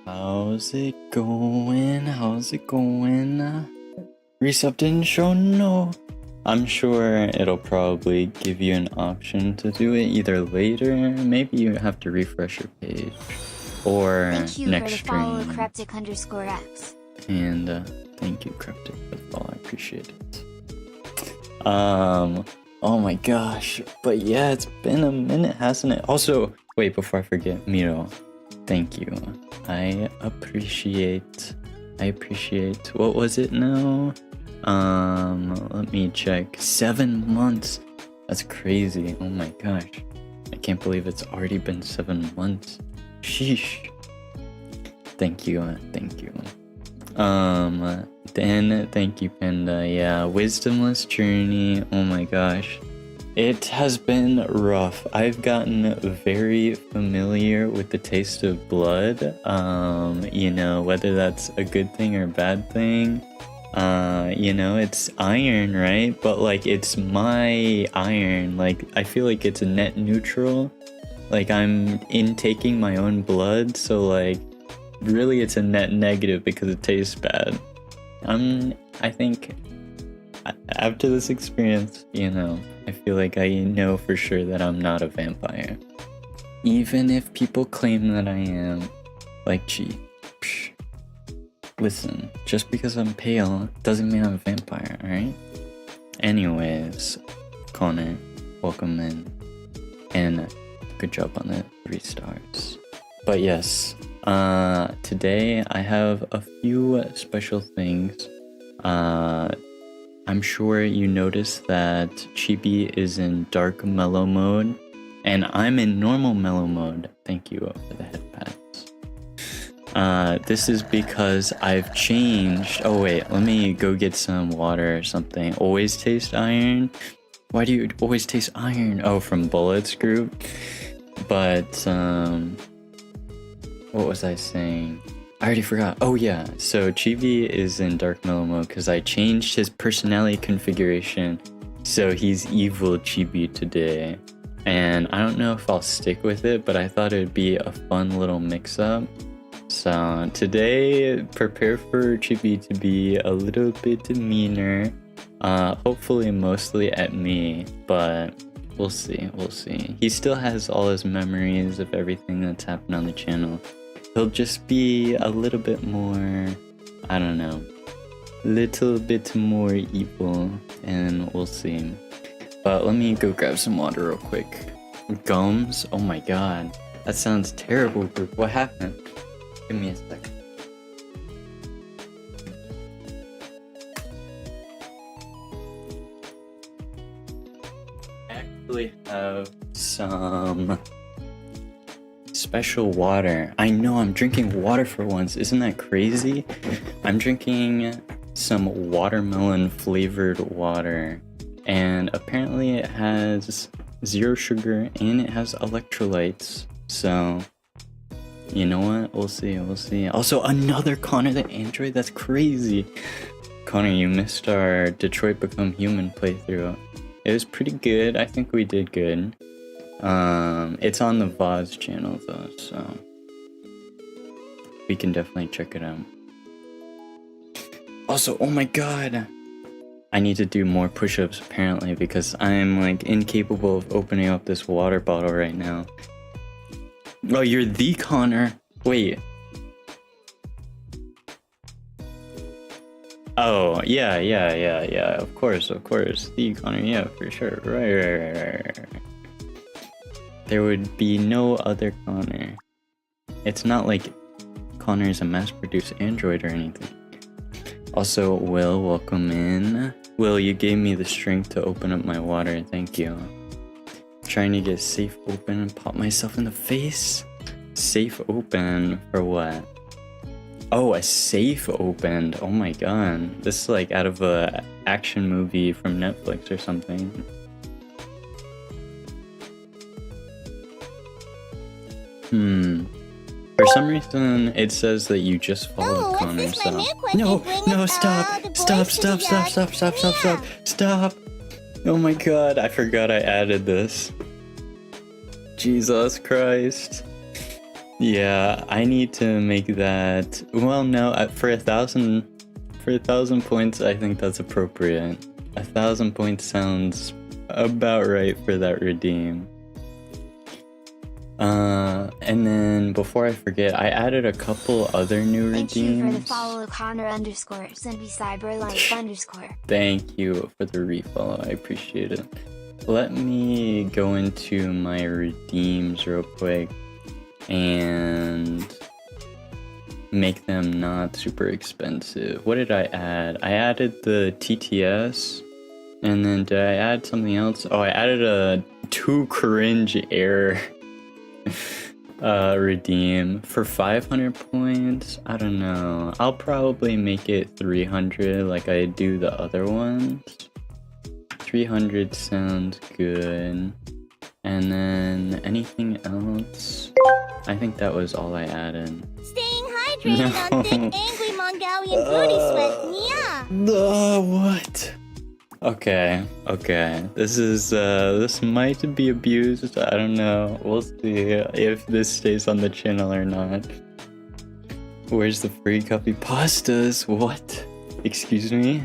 How's it going? How's it going? Resub didn't show, no. I'm sure it'll probably give you an option to do it either later. Maybe you have to refresh your page. Or thank you next for the follow, stream. Cryptic_X. And thank you, Cryptic, for the follow. I appreciate it. Oh my gosh. But yeah, it's been a minute, hasn't it? Also, wait, before I forget, Miro, thank you. I appreciate, what was it now? Let me check. 7 months. That's crazy. Oh my gosh. I can't believe it's already been 7 months. Sheesh. Thank you. Then thank you, Panda. Yeah, Wisdomless Journey. Oh my gosh. It has been rough. I've gotten very familiar with the taste of blood. You know, whether that's a good thing or a bad thing. You know, it's iron, right? But like, it's my iron. Like, I feel like it's a net neutral. Like, I'm intaking my own blood, so like, really it's a net negative because it tastes bad. I think after this experience, you know, I feel like I know for sure that I'm not a vampire. Even if people claim that I am. Like, gee, psh. Listen, just because I'm pale doesn't mean I'm a vampire, alright? Anyways, Connor, welcome in. And good job on the 3 stars. But yes, today I have a few special things. I'm sure you noticed that Chibi is in dark mellow mode, and I'm in normal mellow mode. Thank you for the headpads. This is because I've changed. Oh wait, let me go get some water or something. Always taste iron? Why do you always taste iron? Oh, from Bullets group. But what was I saying? I already forgot. Oh yeah, so Chibi is in dark mellow mode because I changed his personality configuration, so he's evil Chibi today. And I don't know if I'll stick with it, but I thought it would be a fun little mix-up. So today, prepare for Chibi to be a little bit meaner. Hopefully mostly at me, but we'll see. He still has all his memories of everything that's happened on the channel. He'll just be a little bit more, I don't know, little bit more evil, and we'll see. But let me go grab some water real quick. Gums? Oh my god, that sounds terrible, group. What happened? Give me a second. I actually have some special water. I know, I'm drinking water for once. Isn't that crazy? I'm drinking some watermelon flavored water, and apparently it has 0 sugar and it has electrolytes. So, you know what? We'll see. Also, another Connor the Android? That's crazy. Connor, you missed our Detroit Become Human playthrough. It was pretty good. I think we did good. It's on the Vaz channel though, so we can definitely check it out. Also, oh my god, I need to do more push-ups apparently because I'm like incapable of opening up this water bottle right now. Oh, you're the Connor. Wait. Oh, yeah. Of course. The Connor, yeah, for sure. Right. There would be no other Connor. It's not like Connor is a mass-produced android or anything. Also, Will, welcome in. Will, you gave me the strength to open up my water. Thank you. Trying to get safe open and pop myself in the face. Safe open for what? Oh, a safe opened. Oh my god. This is like out of a action movie from Netflix or something. For some reason, it says that you just followed Connor, so... No, stop. Oh my god, I forgot I added this. Jesus Christ. Yeah, I need to make that. Well, no, for 1,000 points, I think that's appropriate. 1,000 points sounds about right for that redeem. And then before I forget, I added a couple other new redeems. Thank you for the follow, Connor_Cyberlife_. Thank you for the refollow, I appreciate it. Let me go into my redeems real quick and make them not super expensive. What did I add? I added the TTS, and then did I add something else? Oh, I added a 2 cringe error redeem for 500 points. I don't know, I'll probably make it 300 like I do the other ones. 300 sounds good. And then anything else? I think that was all I added. Staying hydrated on thick, angry Mongolian booty sweat. Yeah. What? Okay. This might be abused. I don't know. We'll see if this stays on the channel or not. Where's the free copy pastas? What? Excuse me?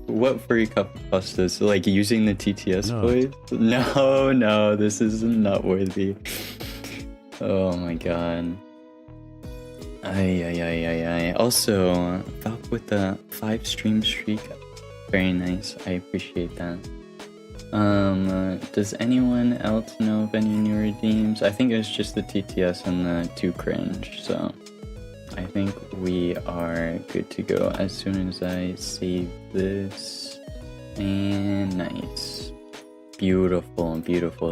What free copy pastas? Like using the TTS voice? No, this is not worthy. Oh my god. Ay. Also, Valk with the 5 stream streak. Very nice. I appreciate that. Does anyone else know of any new redeems? I think it was just the TTS and the 2 cringe, so I think we are good to go as soon as I save this. And nice. Beautiful.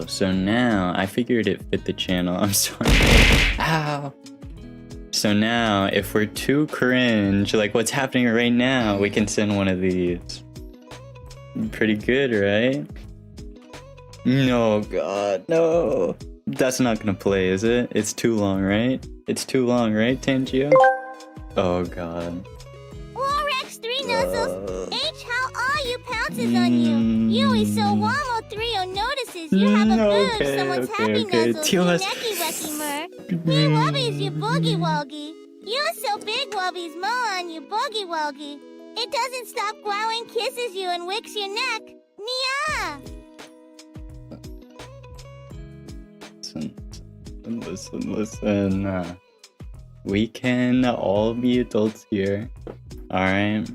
So now, I figured it fit the channel. I'm sorry. Ow! So now, if we're too cringe, like what's happening right now, we can send one of these. Pretty good, right? No, God, no. That's not gonna play, is it? It's too long, right? It's too long, right, Tangio? Oh, God. Warrex 3 nuzzles. H, how are you? Pounces on you. You is so wamo 3 notices. You have a boob. Someone's happy nuzzles. You necky wecky mer. Me wubbies, you boogie woggy. You so big wubbies mo on you boogie woggy. It doesn't stop growling, kisses you, and wicks your neck. Nya! Listen. We can all be adults here. Alright?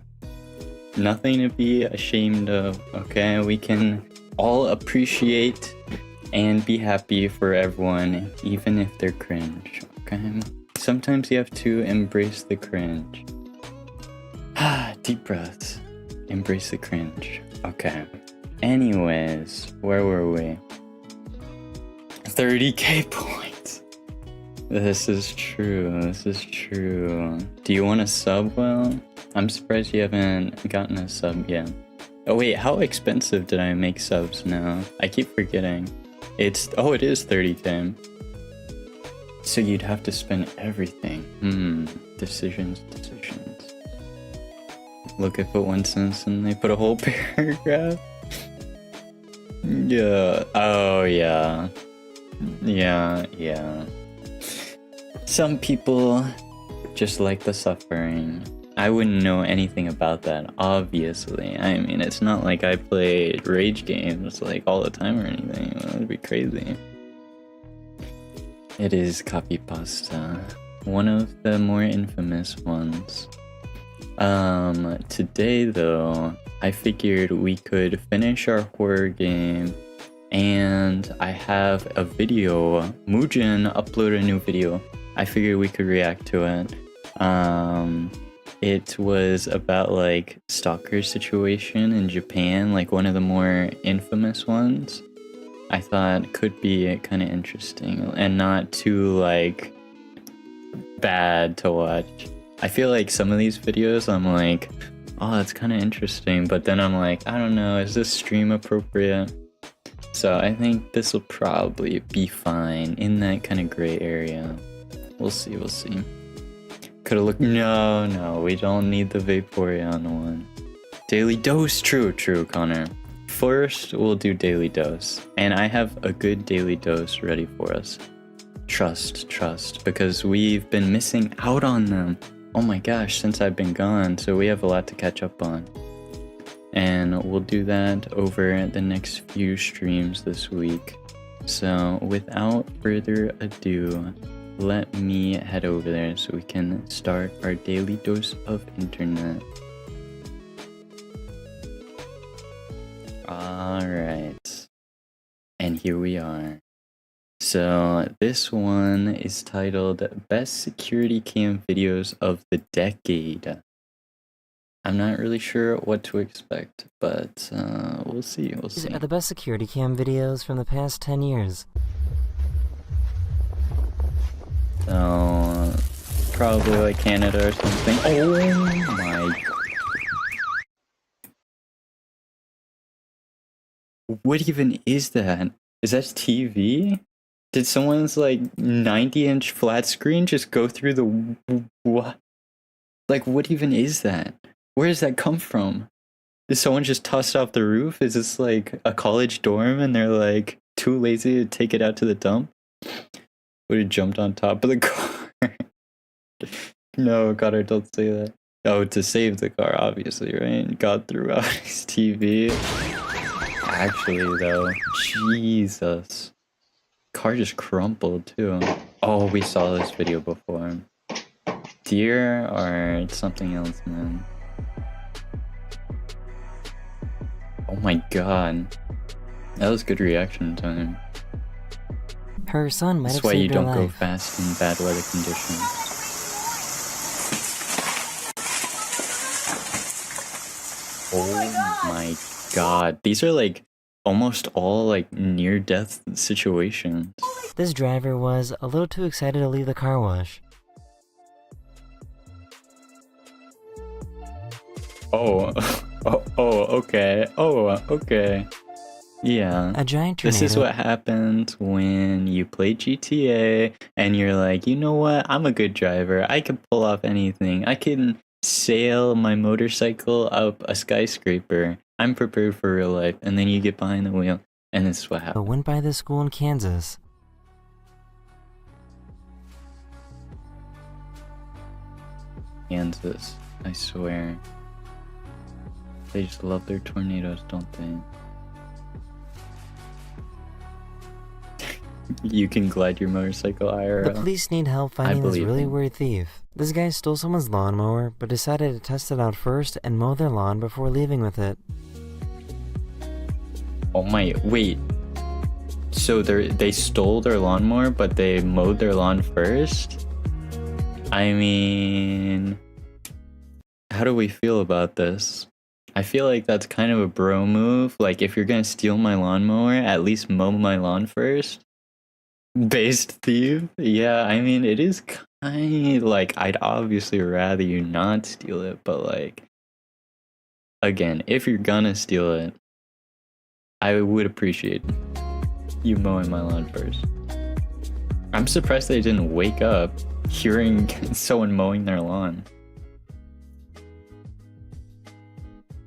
Nothing to be ashamed of, okay? We can all appreciate and be happy for everyone, even if they're cringe, okay? Sometimes you have to embrace the cringe. Deep breaths. Embrace the cringe. Okay. Anyways, where were we? 30k points. This is true. Do you want a sub, Will? I'm surprised you haven't gotten a sub yet. Oh wait, how expensive did I make subs now? I keep forgetting. It is 30k. So you'd have to spend everything. Decisions. Look, I put 1 sentence and they put a whole paragraph. Yeah. Oh, yeah. Yeah. Some people just like the suffering. I wouldn't know anything about that, obviously. I mean, it's not like I play rage games like all the time or anything. That would be crazy. It is copy pasta. One of the more infamous ones. Today though, I figured we could finish our horror game, and I have a video. Mujin uploaded a new video. I figured we could react to it. It was about like stalker situation in Japan, like one of the more infamous ones. I thought could be kind of interesting and not too like bad to watch. I feel like some of these videos I'm like, oh, that's kind of interesting, but then I'm like, I don't know, is this stream appropriate? So I think this will probably be fine in that kind of gray area. We'll see. Could have looked. No, we don't need the Vaporeon one. Daily dose, true, Connor. first we'll do daily dose, and I have a good daily dose ready for us. Trust, because we've been missing out on them. Oh my gosh, since I've been gone, so we have a lot to catch up on. And we'll do that over the next few streams this week. So without further ado, let me head over there so we can start our daily dose of internet. Alright, and here we are. So this one is titled Best Security Cam Videos of the Decade. I'm not really sure what to expect, but we'll see. These are the best security cam videos from the past 10 years. So, probably like Canada or something. Oh my. What even is that? Is that TV? Did someone's like 90-inch flat screen just go through the what? Like, what even is that? Where does that come from? Did someone just toss it off the roof? Is this like a college dorm and they're like too lazy to take it out to the dump? Would have jumped on top of the car. No, Connor, don't say that. Oh, to save the car, obviously, right? God threw out his TV. Actually, though, Jesus. Car just crumpled, too. Oh, we saw this video before. Deer or something else, man. Oh my god. That was good reaction time. Her son might have That's why you saved her don't go life. fast in bad weather conditions. Oh my god. These are like almost all like near-death situations. This driver was a little too excited to leave the car wash. Oh, okay. Oh, okay. Yeah. A giant tornado. This is what happens when you play GTA and you're like, you know what? I'm a good driver. I can pull off anything. I can sail my motorcycle up a skyscraper. I'm prepared for real life. And then you get behind the wheel, and this is what happens. Went by this school in Kansas. Kansas, I swear. They just love their tornadoes, don't they? You can glide your motorcycle IRL. The police need help finding this believe really him. weird thief. This guy stole someone's lawnmower, but decided to test it out first and mow their lawn before leaving with it. Oh my, wait. So they stole their lawnmower, but they mowed their lawn first? I mean, how do we feel about this? I feel like that's kind of a bro move. Like, if you're gonna steal my lawnmower, at least mow my lawn first. Based thief? Yeah, I mean, it is kind of like, I'd obviously rather you not steal it, but like, again, if you're gonna steal it, I would appreciate you mowing my lawn first. I'm surprised they didn't wake up hearing someone mowing their lawn.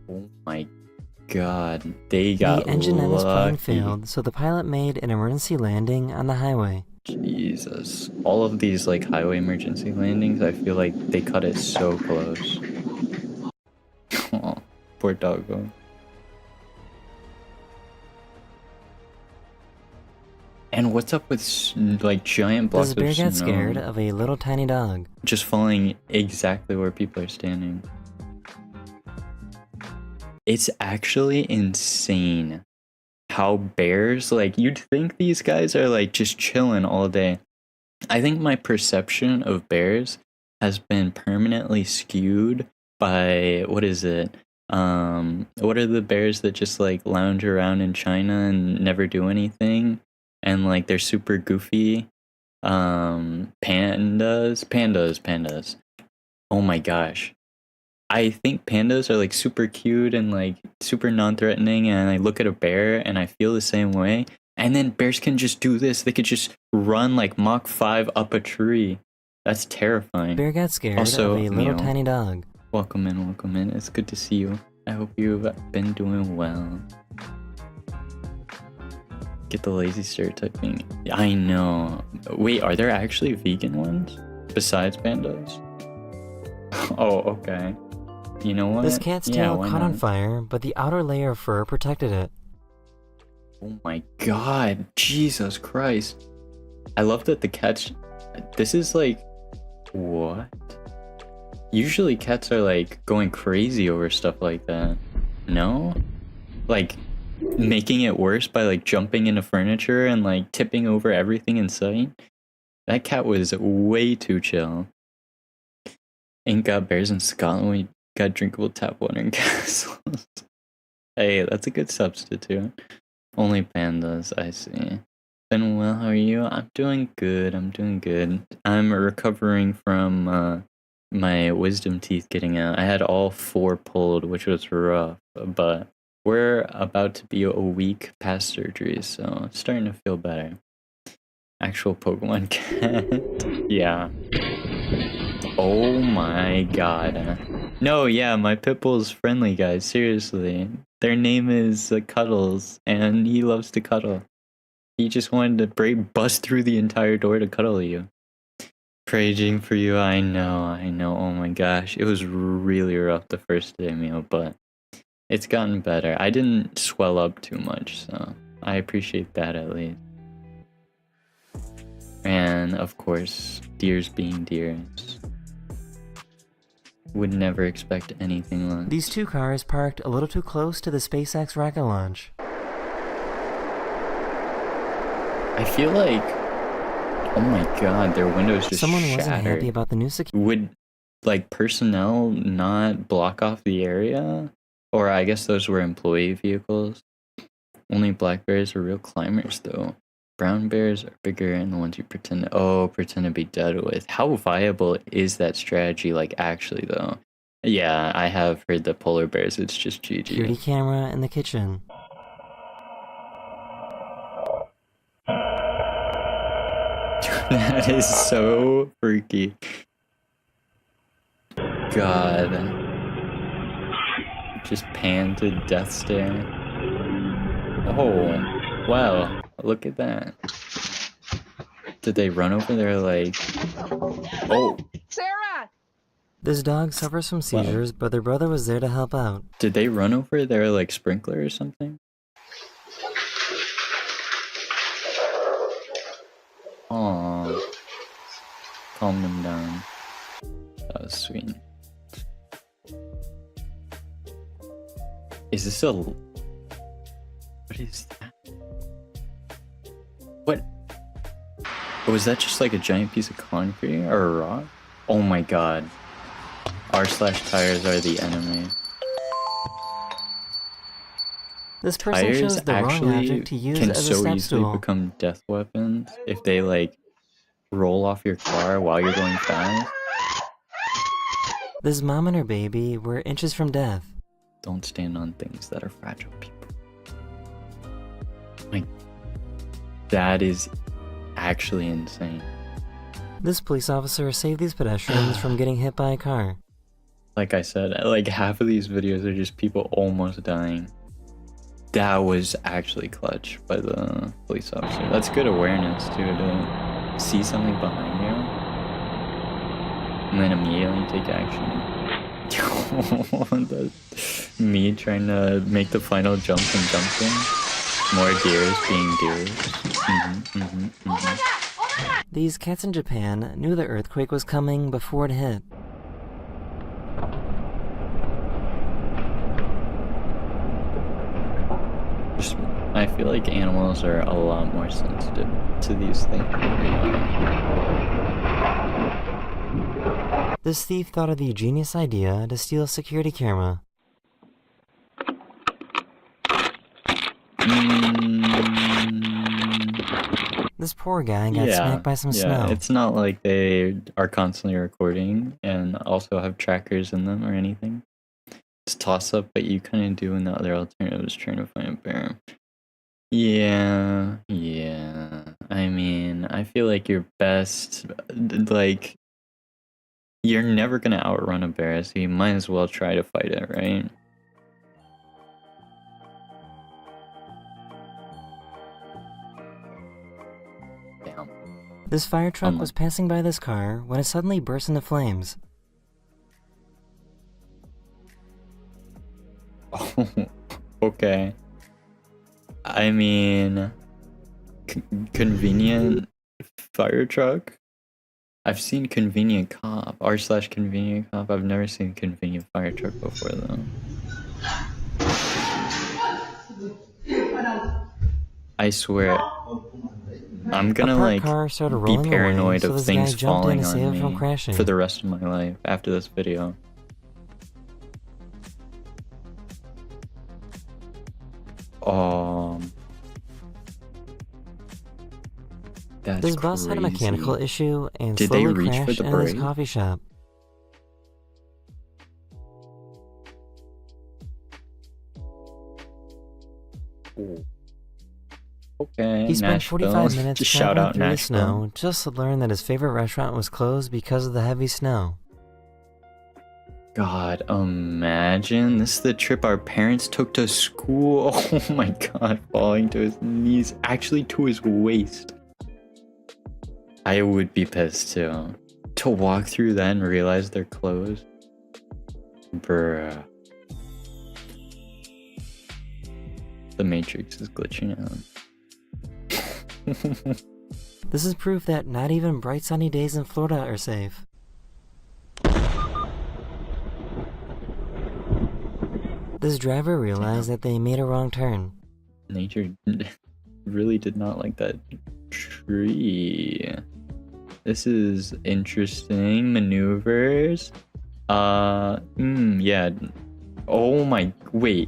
Oh my god, they got The engine in his plane lucky. failed, so the pilot made an emergency landing on the highway. Jesus. All of these like highway emergency landings, I feel like they cut it so close. Aw, poor doggo. And what's up with like giant blocks This bear of got snow scared of a little tiny dog. just falling exactly where people are standing? It's actually insane how bears, like, you'd think these guys are like just chilling all day. I think my perception of bears has been permanently skewed by, what is it? What are the bears that just like lounge around in China and never do anything? And like they're super goofy. Pandas. Oh my gosh. I think pandas are like super cute and like super non-threatening, and I look at a bear and I feel the same way. And then bears can just do this. They could just run like Mach 5 up a tree. That's terrifying. Bear got scared Also, of a little Neil. tiny dog. Welcome in. It's good to see you. I hope you've been doing well. Get the lazy stereotyping. I know. Wait, are there actually vegan ones besides pandas? Oh, okay. You know what? This cat's Yeah, tail why caught on not? fire, but the outer layer of fur protected it. Oh my god, Jesus Christ. I love that the cats. This is like. What? Usually cats are like going crazy over stuff like that. No? Like making it worse by like jumping into furniture and like tipping over everything in sight. That cat was way too chill. Ain't got bears in Scotland, we got drinkable tap water in castles. Hey, that's a good substitute. Only pandas, I see. Been well, how are you? I'm doing good, I'm recovering from my wisdom teeth getting out. I had all 4 pulled, which was rough, but we're about to be a week past surgery, so it's starting to feel better. Actual Pokemon cat. Yeah. Oh my god. No, yeah, my Pitbull's friendly, guys, seriously. Their name is Cuddles, and he loves to cuddle. He just wanted to bust through the entire door to cuddle you. Raging for you, I know, oh my gosh. It was really rough the first day, meal, but it's gotten better. I didn't swell up too much, so I appreciate that at least. And of course, deers being deers. Would never expect anything less. These 2 cars parked a little too close to the SpaceX rocket launch. I feel like, oh my god, their windows just Someone shattered. wasn't happy about the new security. Would, like, personnel not block off the area? Or I guess those were employee vehicles. Only black bears are real climbers, though. Brown bears are bigger and the ones you pretend to be dead with. How viable is that strategy, like, actually, though? Yeah, I have heard the polar bears, it's just GG. Security camera in the kitchen. That is so freaky. God. Just pan to death stare. Oh, wow. Look at that. Did they run over there like... Oh. Sarah! This dog suffers from seizures, but their brother was there to help out. Did they run over their like sprinkler or something? Aww. Calm them down. That was sweet. Is this a... What is that? What? Was that just like a giant piece of concrete or a rock? Oh my god. R/tires are the enemy. This person Tires chose the wrong actually object to use can as a so step easily stool. become death weapons if they like roll off your car while you're going fast. This mom and her baby were inches from death. Don't stand on things that are fragile, people. Like, that is actually insane. This police officer saved these pedestrians from getting hit by a car. Like I said, like half of these videos are just people almost dying. That was actually clutch by the police officer. That's good awareness too, to see something behind you and then immediately take action. Me trying to make the final jump and jumping. More deers being deers. These cats in Japan knew the earthquake was coming before it hit. I feel like animals are a lot more sensitive to these things than we are. This thief thought of the genius idea to steal a security camera. This poor guy got smacked by some snow. It's not like they are constantly recording and also have trackers in them or anything. It's toss up, but you kind of do in the other alternative is trying to find a bear. Yeah. I mean, I feel like your best, like, you're never gonna outrun a bear, so you might as well try to fight it, right? This fire truck Unlike- was passing by this car when it suddenly burst into flames. Oh, okay. I mean, convenient fire truck? I've seen convenient cop, r/convenient cop. I've never seen convenient fire truck before though. I swear, I'm gonna parked car started be rolling paranoid away, so of this guy things jumped in falling to save on it from me crashing. for the rest of my life after this video. That's This bus had a mechanical crazy. issue and Did they slowly reach for crashed the into this brake? coffee shop. Ooh. Okay, He spent Nashville. 45 minutes Just shout traveling out through the Nashville. snow just to learn that his favorite restaurant was closed because of the heavy snow. God, imagine this is the trip our parents took to school. Oh my god, falling to his knees, actually to his waist. I would be pissed too. To walk through that and realize they're closed. Bruh. The Matrix is glitching out. This is proof that not even bright sunny days in Florida are safe. This driver realized that they made a wrong turn. Nature really did not like that tree. This is interesting. Maneuvers. Yeah. Oh my, wait.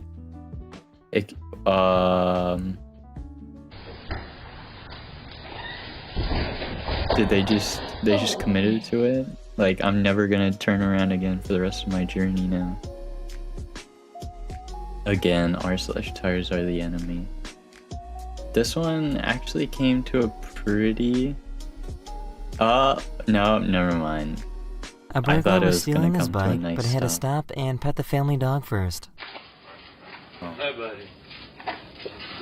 Did they just committed to it? Like, I'm never gonna turn around again for the rest of my journey now. Again, r/tires are the enemy. This one actually came to a pretty... no, never mind. A I thought burglar it was was gonna stealing his come to a bike, nice but had to stop. stop and pet the family dog first. Oh. Hi, buddy.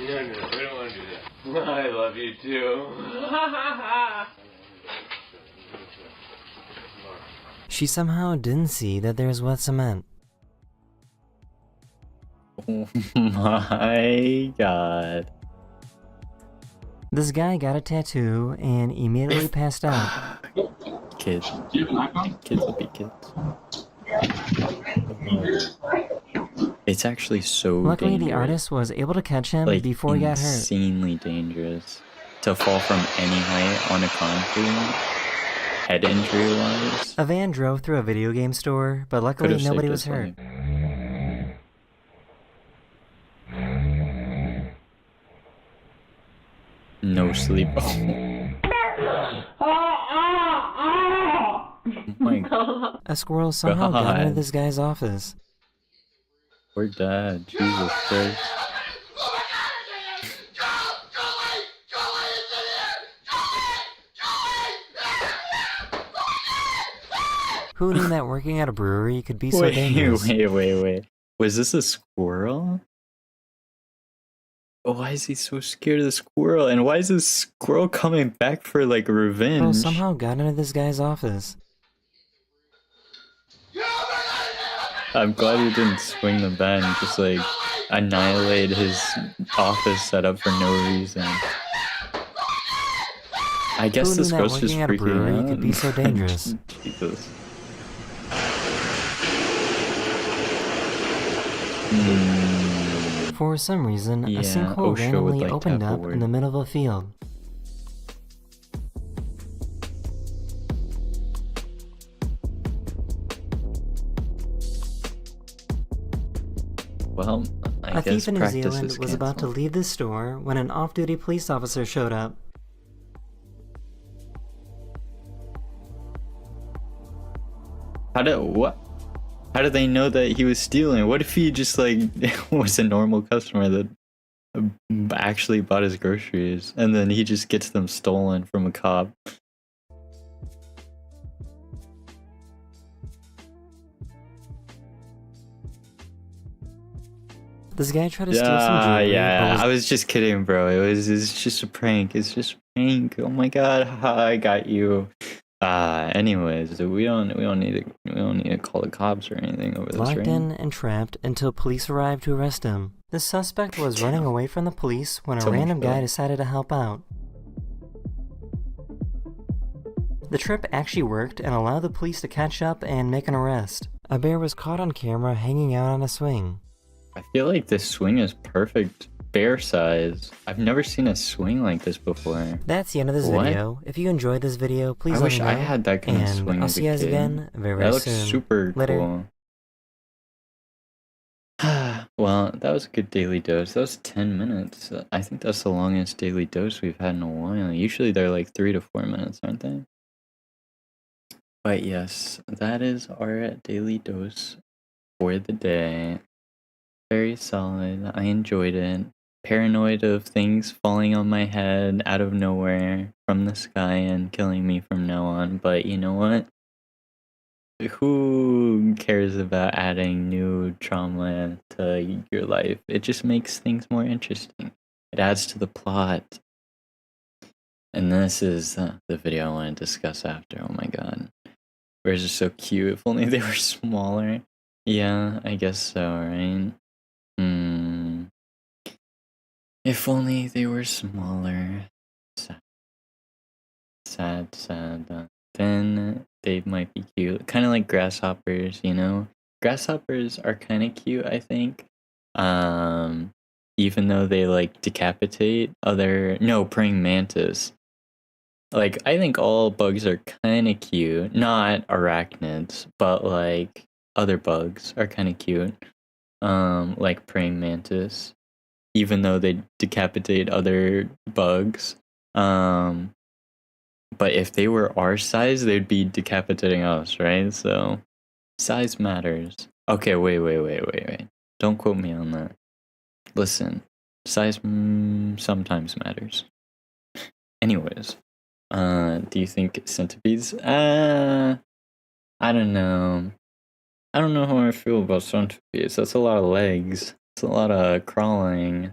No, we don't want to do that. I love you too. She somehow didn't see that there was wet cement. Oh my god. This guy got a tattoo and immediately passed out. Kids. Kids will be kids. It's actually so Luckily, dangerous. the artist was able to catch him Like, before he got hurt. insanely dangerous. To fall from any height on a concrete, head injury wise. A van drove through a video game store, but luckily nobody was hurt. No sleep. Oh my god. A squirrel somehow got into this guy's office. We're dead. Jesus Christ. Who knew that working at a brewery could be so dangerous? Wait. Was this a squirrel? Oh, why is he so scared of the squirrel? And why is this squirrel coming back for, like, revenge? Squirrel somehow got into this guy's office. I'm glad he didn't swing the bat and just, like, annihilate his office setup for no reason. I guess Who this knew that ghost is working at a freaking brewery out. could be so dangerous? Jesus. For some reason, Yeah, a sinkhole OSHA would randomly like to opened have a up word. in the middle of a field. Well, I A guess thief in New practice Zealand is was about to canceled. leave the store when an off-duty police officer showed up. How did they know that he was stealing? What if he just, like, was a normal customer that actually bought his groceries and then he just gets them stolen from a cop? This guy tried to steal some jewelry, Yeah, but was I was just kidding, bro. It's just a prank. It's just a prank. Oh my god, haha, I got you. Anyways, we don't need to call the cops or anything over this, locked right? in and trapped until police arrived to arrest him. The suspect was running away from the police when a So much random guy fun. decided to help out. The trip actually worked and allowed the police to catch up and make an arrest. A bear was caught on camera hanging out on a swing. I feel like this swing is perfect bear size. I've never seen a swing like this before. That's the end of this What? video. If you enjoyed this video, please I let wish me know. I had that kind of And swing I'll as a see you guys kid. again very, very That looks soon. super Later. cool. Well, that was a good daily dose. That was 10 minutes. I think that's the longest daily dose we've had in a while. Usually they're like 3 to 4 minutes, aren't they? But yes, that is our daily dose for the day. Very solid. I enjoyed it. Paranoid of things falling on my head out of nowhere from the sky and killing me from now on. But you know what? Who cares about adding new trauma to your life? It just makes things more interesting. It adds to the plot. And this is the video I want to discuss after. Oh my god. Bears are so cute. If only they were smaller. Yeah, I guess so, right? If only they were smaller. Sad. Sad. Then they might be cute. Kind of like grasshoppers, you know? Grasshoppers are kind of cute, I think. Even though they like decapitate other... No, praying mantis. Like, I think all bugs are kind of cute. Not arachnids, but like other bugs are kind of cute. Like praying mantis. Even though they decapitate other bugs. But if they were our size, they'd be decapitating us, right? So, size matters. Okay, wait. Don't quote me on that. Listen, size sometimes matters. Anyways, do you think centipedes? I don't know. I don't know how I feel about centipedes. That's a lot of legs. It's a lot of crawling.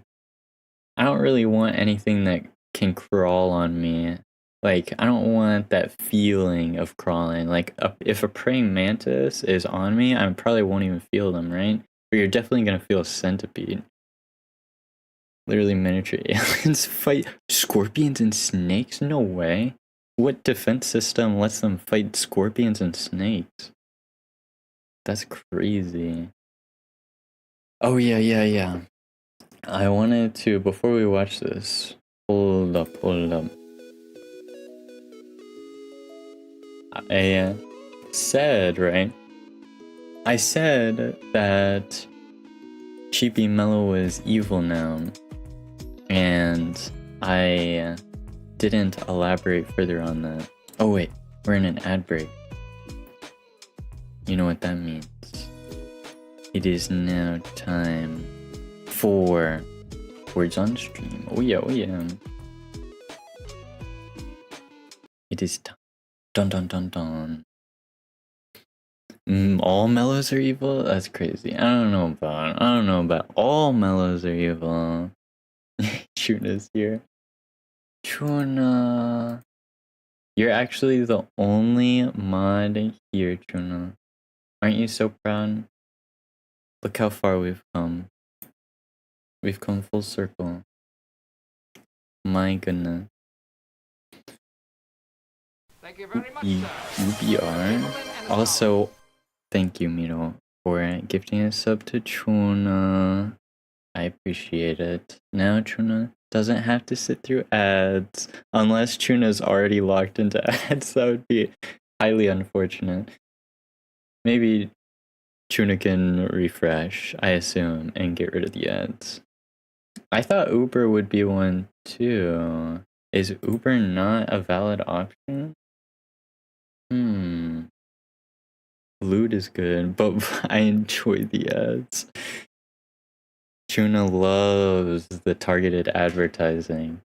I don't really want anything that can crawl on me. Like, I don't want that feeling of crawling. Like, if a praying mantis is on me, I probably won't even feel them, right? But you're definitely gonna feel a centipede. Literally miniature aliens fight scorpions and snakes? No way. What defense system lets them fight scorpions and snakes? That's crazy. Oh, yeah. I wanted to, before we watch this, hold up. I said, right? I said that Cheapy Mellow was evil now, and I didn't elaborate further on that. Oh wait, we're in an ad break. You know what that means. It is now time for Words on Stream. Oh yeah. It is time. Dun. All mellows are evil? That's crazy. I don't know about all mellows are evil. Chuna's here. Chuna. You're actually the only mod here, Chuna. Aren't you so proud? Look how far we've come. We've come full circle. My goodness. Thank you very much, UBR. Also, thank you, Miro, for gifting a sub to Chuna. I appreciate it. Now Chuna doesn't have to sit through ads. Unless Chuna's already locked into ads, that would be highly unfortunate. Maybe Chuna can refresh, I assume, and get rid of the ads. I thought Uber would be one too. Is Uber not a valid option? Loot is good, but I enjoy the ads. Chuna loves the targeted advertising.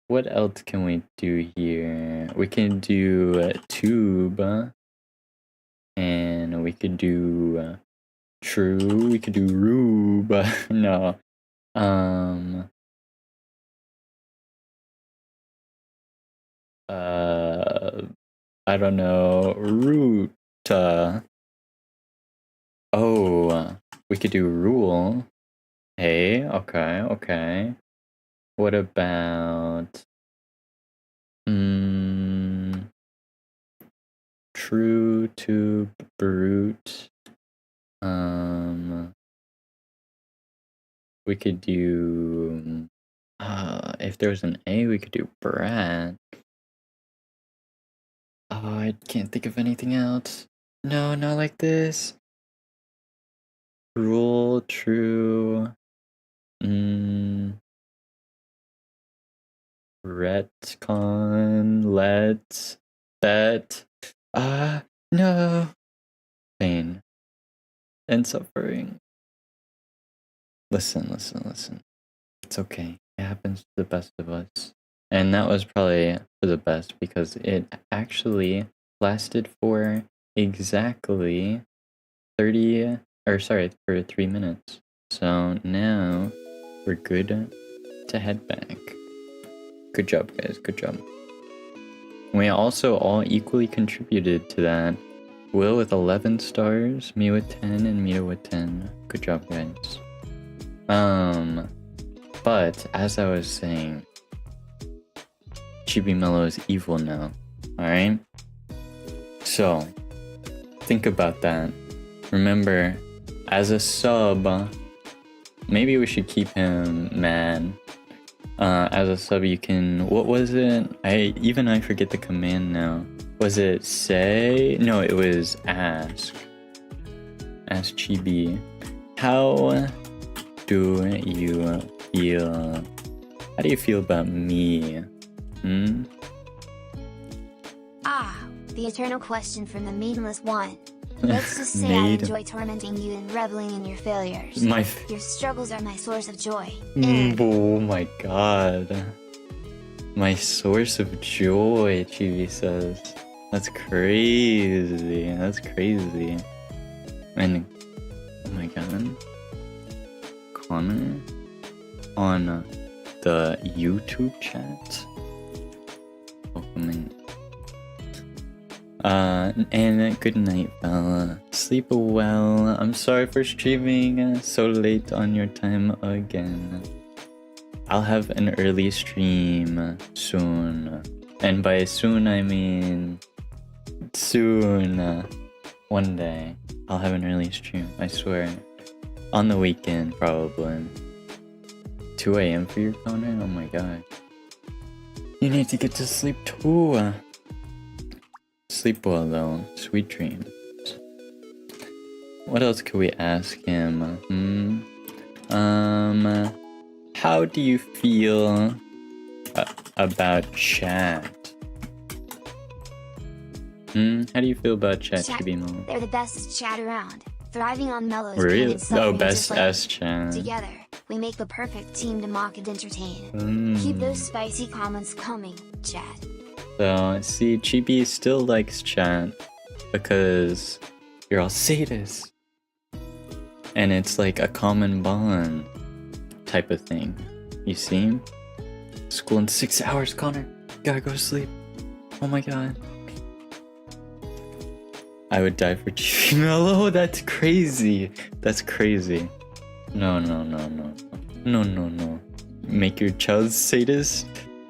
What else can we do here? We can do tube. And we could do true. We could do rue, but no. I don't know. Root. Oh, we could do rule. Hey, okay, okay. What about true to brute? We could do if there was an A, we could do brat. Oh, I can't think of anything else. No, not like this. Rule, true. Retcon, let, bet. No. Pain and suffering. Listen. It's okay. It happens to the best of us. And that was probably for the best because it actually lasted for exactly 3 minutes. So now we're good to head back. Good job, guys. Good job. We also all equally contributed to that. Will with 11 stars, me with 10, and Mita with 10. Good job, guys. But as I was saying, Chibi Mellow is evil now. Alright? So, think about that. Remember, as a sub, maybe we should keep him mad. As a sub, you can. What was it? I forget the command now. Was it say? No, it was ask. Ask Chibi. How do you feel? How do you feel about me? The eternal question from the meaningless one. Let's just say I enjoy tormenting you and reveling in your failures. Your struggles are my source of joy. Oh my god. My source of joy, Chibi says. That's crazy. That's crazy. And, oh my god. Connor? On the YouTube chat? Welcome. And good night, fella. Sleep well. I'm sorry for streaming so late on your time again. I'll have an early stream soon. And by soon, I mean soon. One day. I'll have an early stream, I swear. On the weekend, probably. 2 a.m. for your Connor? Oh my god. You need to get to sleep too. Sleep well though. Sweet dreams. What else could we ask him? How do you feel about chat? How do you feel about chat, Chibimo? They're the bestest chat around. Thriving on Mellow's Really? Oh, best S chat. Together, we make the perfect team to mock and entertain. Keep those spicy comments coming, chat. So, see, Chibi still likes chat because you're all sadists. And it's like a common bond type of thing. You see? School in 6 hours, Connor. Gotta go to sleep. Oh my god. I would die for Chibi Mellow. That's crazy. That's crazy. No. Make your child sadist?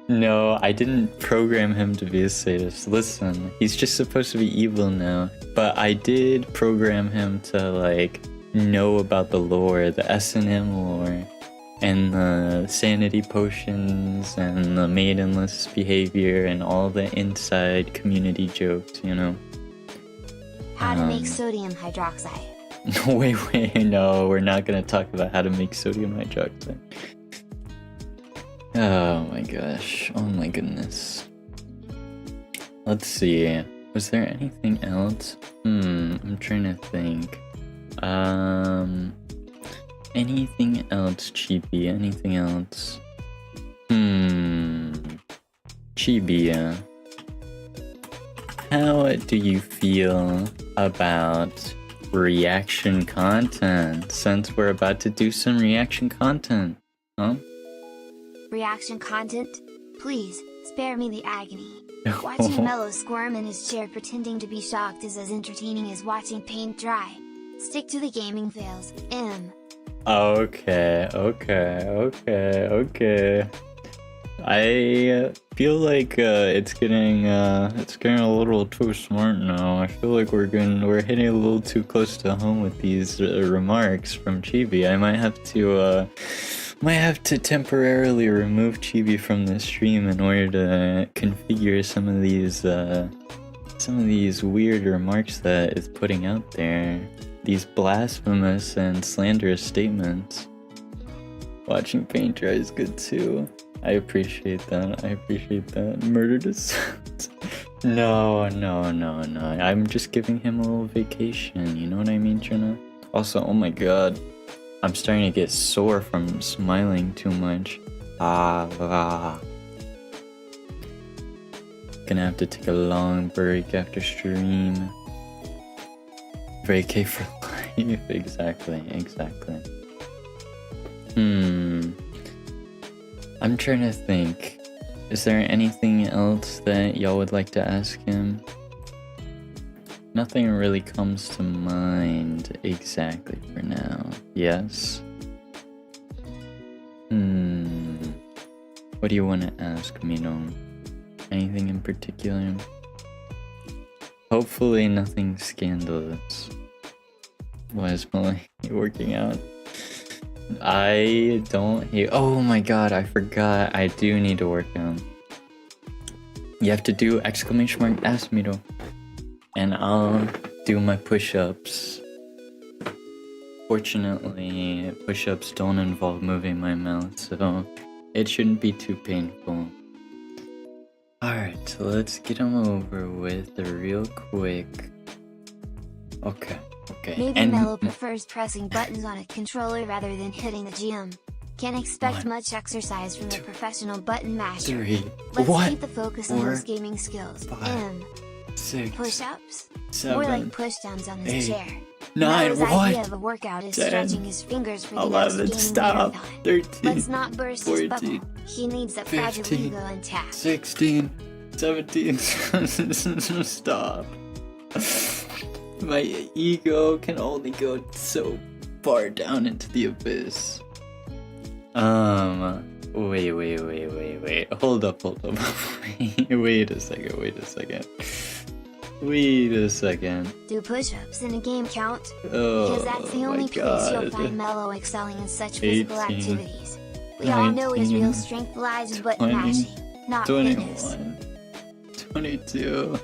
No, I didn't program him to be a sadist. Listen, he's just supposed to be evil now. But I did program him to, like, know about the lore, the S&M lore, and the sanity potions, and the maidenless behavior, and all the inside community jokes, you know? How to make sodium hydroxide. Wait, no, we're not gonna talk about how to make sodium hydroxide. Oh my gosh, oh my goodness. Let's see, was there anything else? I'm trying to think. Anything else, Chibi? Anything else? Chibi, how do you feel about reaction content, since we're about to do some reaction content, huh? Reaction content? Please, spare me the agony. Watching Mellow squirm in his chair pretending to be shocked is as entertaining as watching paint dry. Stick to the gaming fails, Okay. I feel like it's getting a little too smart now. I feel like we're hitting a little too close to home with these remarks from Chibi. I might have to temporarily remove Chibi from the stream in order to configure some of these weird remarks that it's putting out there. These blasphemous and slanderous statements. Watching paint dry is good too. I appreciate that. Murder to No. I'm just giving him a little vacation. You know what I mean, Jenna? Also, oh my god. I'm starting to get sore from smiling too much. Gonna have to take a long break after stream. Vacay for life. Exactly. I'm trying to think. Is there anything else that y'all would like to ask him? Nothing really comes to mind exactly for now. Yes? What do you want to ask me, no? Anything in particular? Hopefully nothing scandalous. Why is Mellow working out? I don't hate. Oh my god, I forgot. I do need to work out. You have to do ! Ask me though. And I'll do my push-ups. Fortunately, push-ups don't involve moving my mouth, so it shouldn't be too painful. Alright, so let's get them over with real quick. Okay. Maybe Mellow prefers pressing buttons on a controller rather than hitting the gym. Can't expect much exercise from the professional button masher. Let's keep the focus on those gaming skills. 6 push-ups? 7 More like push-downs on his 8 chair. 9 Mellow's idea of a workout is 10 stretching his fingers for the 11 next gaming stop marathon. 13 Let's not burst 14 his bubble. He needs that fragile 15 ego intact. 16 17 stop. My ego can only go so far down into the abyss. Wait. Hold up. Wait a second. Do push-ups in a game count? Oh, because that's the only place you'll find Mellow excelling in such physical 18, activities. We all know his real strength lies in button 20, mashing, not 21, fitness. 22,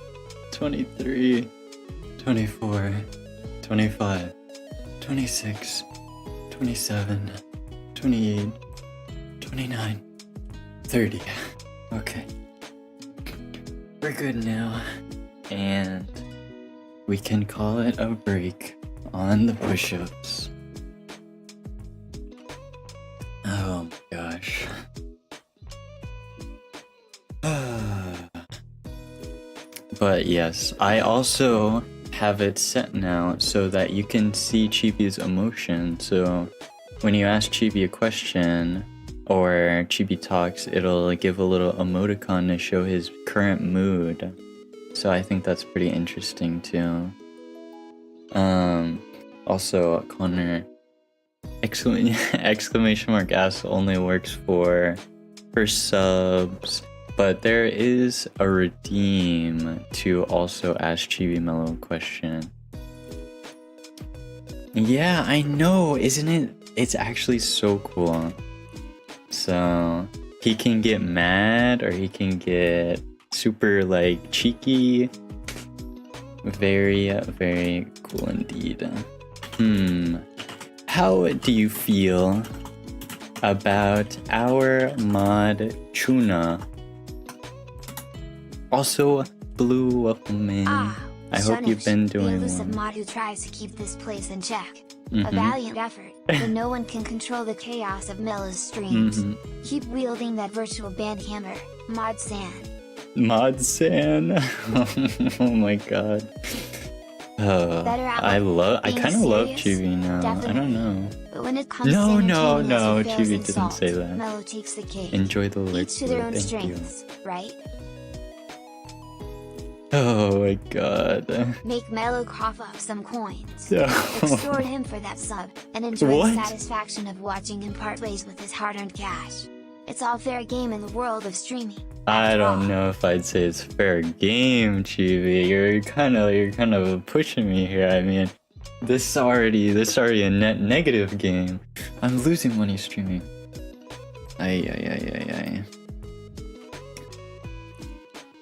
23, 24, 25, 26, 27, 28, 29, 30. Okay. We're good now. And we can call it a break on the push-ups. Oh my gosh. But yes, I also have it set now so that you can see Chibi's emotion. So when you ask Chibi a question or Chibi talks, it'll give a little emoticon to show his current mood. So I think that's pretty interesting too. Also, Connor, exclamation mark ask only works for subs, but there is a redeem to also ask Chibi Mellow a question. Yeah, I know, isn't it? It's actually so cool. So he can get mad or he can get super like cheeky. Very, very cool indeed. How do you feel about our mod Chuna? Also, Blue, welcome in. I hope you've been doing well. The elusive mod who tries to keep this place in check. A valiant effort, but no one can control the chaos of Mellow's streams. Keep wielding that virtual band hammer, Mod San. Modsan. Oh my god. I kind of love Chibi now. Definitely. I don't know. But when it comes No, to no, entertaining no. us with fails Chibi and didn't salt, say that. Mellow takes the cake. Enjoy the Each to liquid. their own Thank strengths, right? you. Oh my god. Make Mellow cough up some coins. Oh. Extort him for that sub, and enjoy What? the satisfaction of watching him part ways with his hard-earned cash. It's all fair game in the world of streaming. I don't know if I'd say it's fair game, Chibi. You're kind of pushing me here. I mean, this is already a net negative game. I'm losing money streaming. Ay.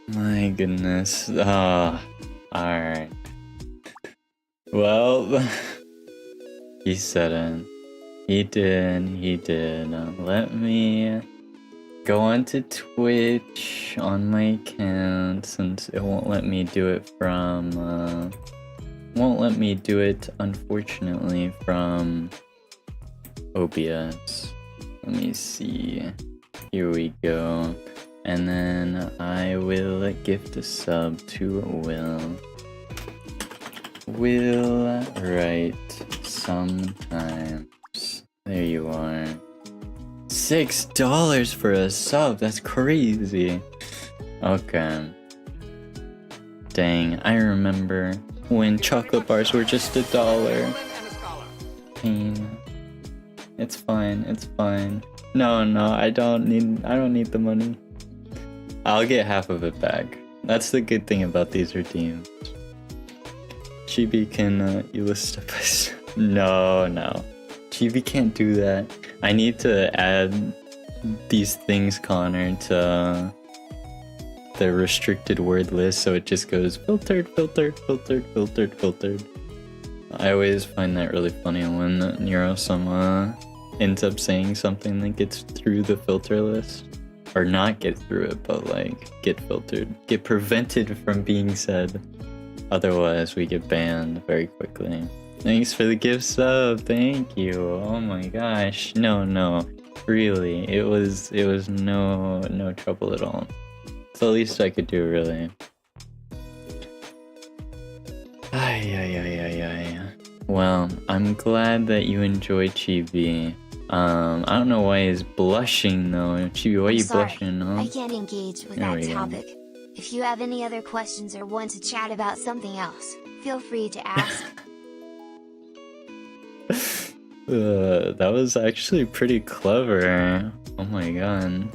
My goodness. Alright. Well, he said it. He did. Let me go onto Twitch on my account, since it won't let me do it from, unfortunately, from OBS. Let me see. Here we go. And then I will gift a sub to Will. Will write sometimes. There you are. $6 for a sub. That's crazy. Okay. Dang, I remember when chocolate bars were just $1. Pain. It's fine. No, I don't need the money. I'll get half of it back. That's the good thing about these redeems. Chibi can list step by step. No. Chibi can't do that. I need to add these things, Connor, to the restricted word list, so it just goes filtered. I always find that really funny when Neurosama ends up saying something that gets through the filter list. Or not get through it, but like get filtered. Get prevented from being said. Otherwise we get banned very quickly. Thanks for the gift sub, thank you. Oh my gosh. No. Really. It was no trouble at all. It's the least I could do, really. Ay. Well, I'm glad that you enjoyed Chibi. I don't know why he's blushing though. Chibi, why are you blushing, huh? I can't engage with that topic. If you have any other questions or want to chat about something else, feel free to ask. That was actually pretty clever. Oh my god.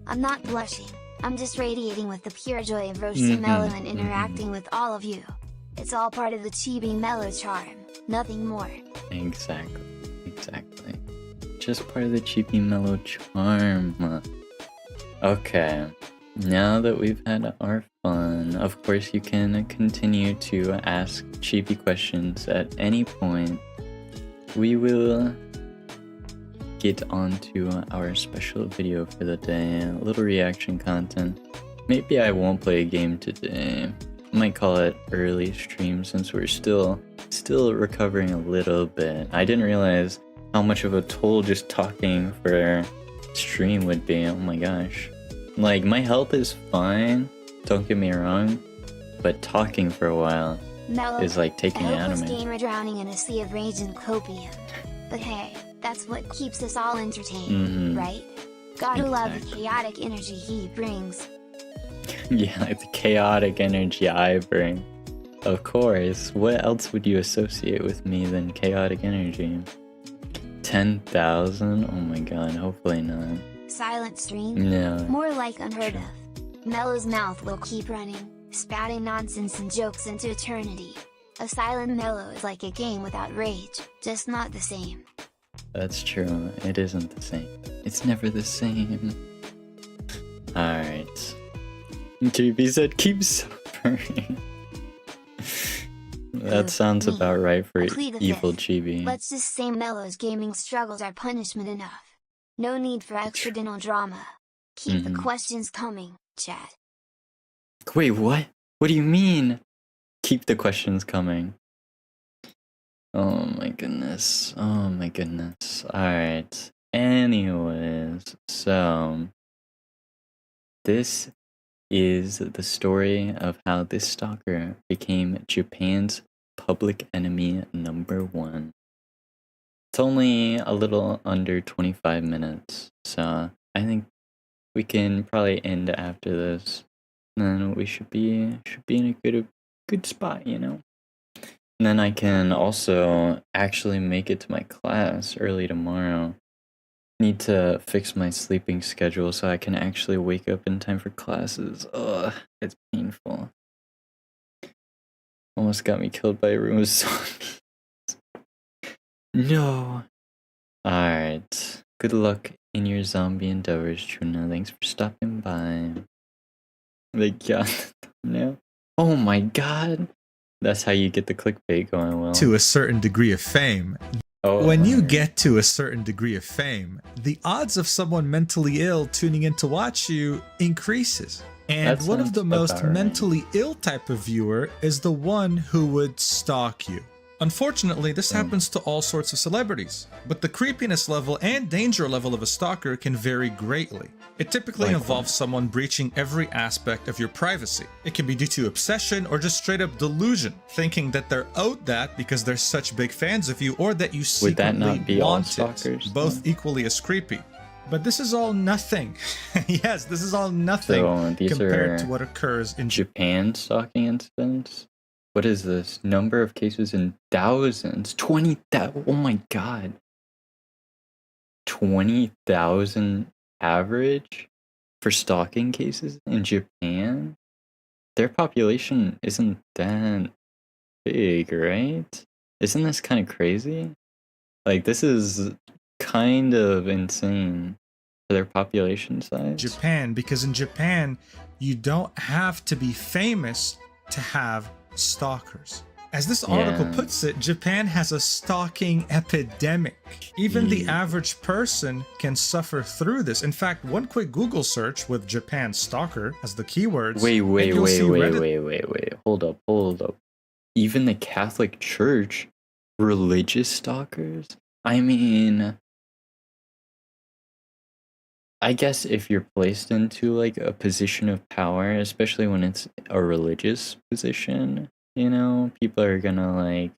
I'm not blushing. I'm just radiating with the pure joy of roasting Mellow and interacting with all of you. It's all part of the Chibi Mellow charm, nothing more. Exactly. Just part of the Chibi Mellow charm. Okay. Now that we've had our fun, of course you can continue to ask Chibi questions at any point. We will get onto our special video for the day, a little reaction content. Maybe I won't play a game today. I might call it early stream since we're still recovering a little bit. I didn't realize how much of a toll just talking for stream would be. Oh my gosh. Like, my health is fine, don't get me wrong, but talking for a while is like taking it out of me. Gamer drowning in a sea of rage and copium. But hey, that's what keeps us all entertained, right? Gotta love the chaotic energy he brings. Yeah, like the chaotic energy I bring. Of course, what else would you associate with me than chaotic energy? 10,000? Oh my god, hopefully not. Silent stream? No. More like unheard of. Mellow's mouth will keep running, spouting nonsense and jokes into eternity. A silent Mellow is like a game without rage, just not the same. That's true, it isn't the same. It's never the same. Alright. GB said keep suffering. That sounds about right for evil Chibi. Let's just say Mellow's gaming struggles are punishment enough. No need for extra drama. Keep the questions coming, chat. Wait, what? What do you mean? Keep the questions coming. Oh my goodness. Alright. Anyways, so this is the story of how this stalker became Japan's public enemy #1. It's only a little under 25 minutes, so I think we can probably end after this. And then we should be in a good spot, you know. And then I can also actually make it to my class early tomorrow. Need to fix my sleeping schedule so I can actually wake up in time for classes. Ugh, it's painful. Almost got me killed by a room of zombies. No. Alright. Good luck in your zombie endeavors, Truna. Thanks for stopping by. They got the thumbnail. Oh my god. That's how you get the clickbait going well. To a certain degree of fame. When you get to a certain degree of fame, the odds of someone mentally ill tuning in to watch you increases. And one of the most mentally ill type of viewer is the one who would stalk you. Unfortunately, this happens to all sorts of celebrities, but the creepiness level and danger level of a stalker can vary greatly. It typically involves someone breaching every aspect of your privacy. It can be due to obsession or just straight up delusion, thinking that they're owed that because they're such big fans of you or that you secretly want it, both equally as creepy. But this is all nothing. Yes, this is all nothing compared to what occurs in Japan stalking incidents. What is this? Number of cases in thousands. 20,000. Oh my god. 20,000 average for stalking cases in Japan? Their population isn't that big, right? Isn't this kind of crazy? Like, this is kind of insane for their population size. Japan, because in Japan, you don't have to be famous to have stalkers. As this article puts it, Japan has a stalking epidemic. Even the average person can suffer through this. In fact, one quick Google search with Japan stalker as the keywords. Wait. Hold up. Even the Catholic Church, religious stalkers? I mean, I guess if you're placed into like a position of power, especially when it's a religious position, you know, people are gonna like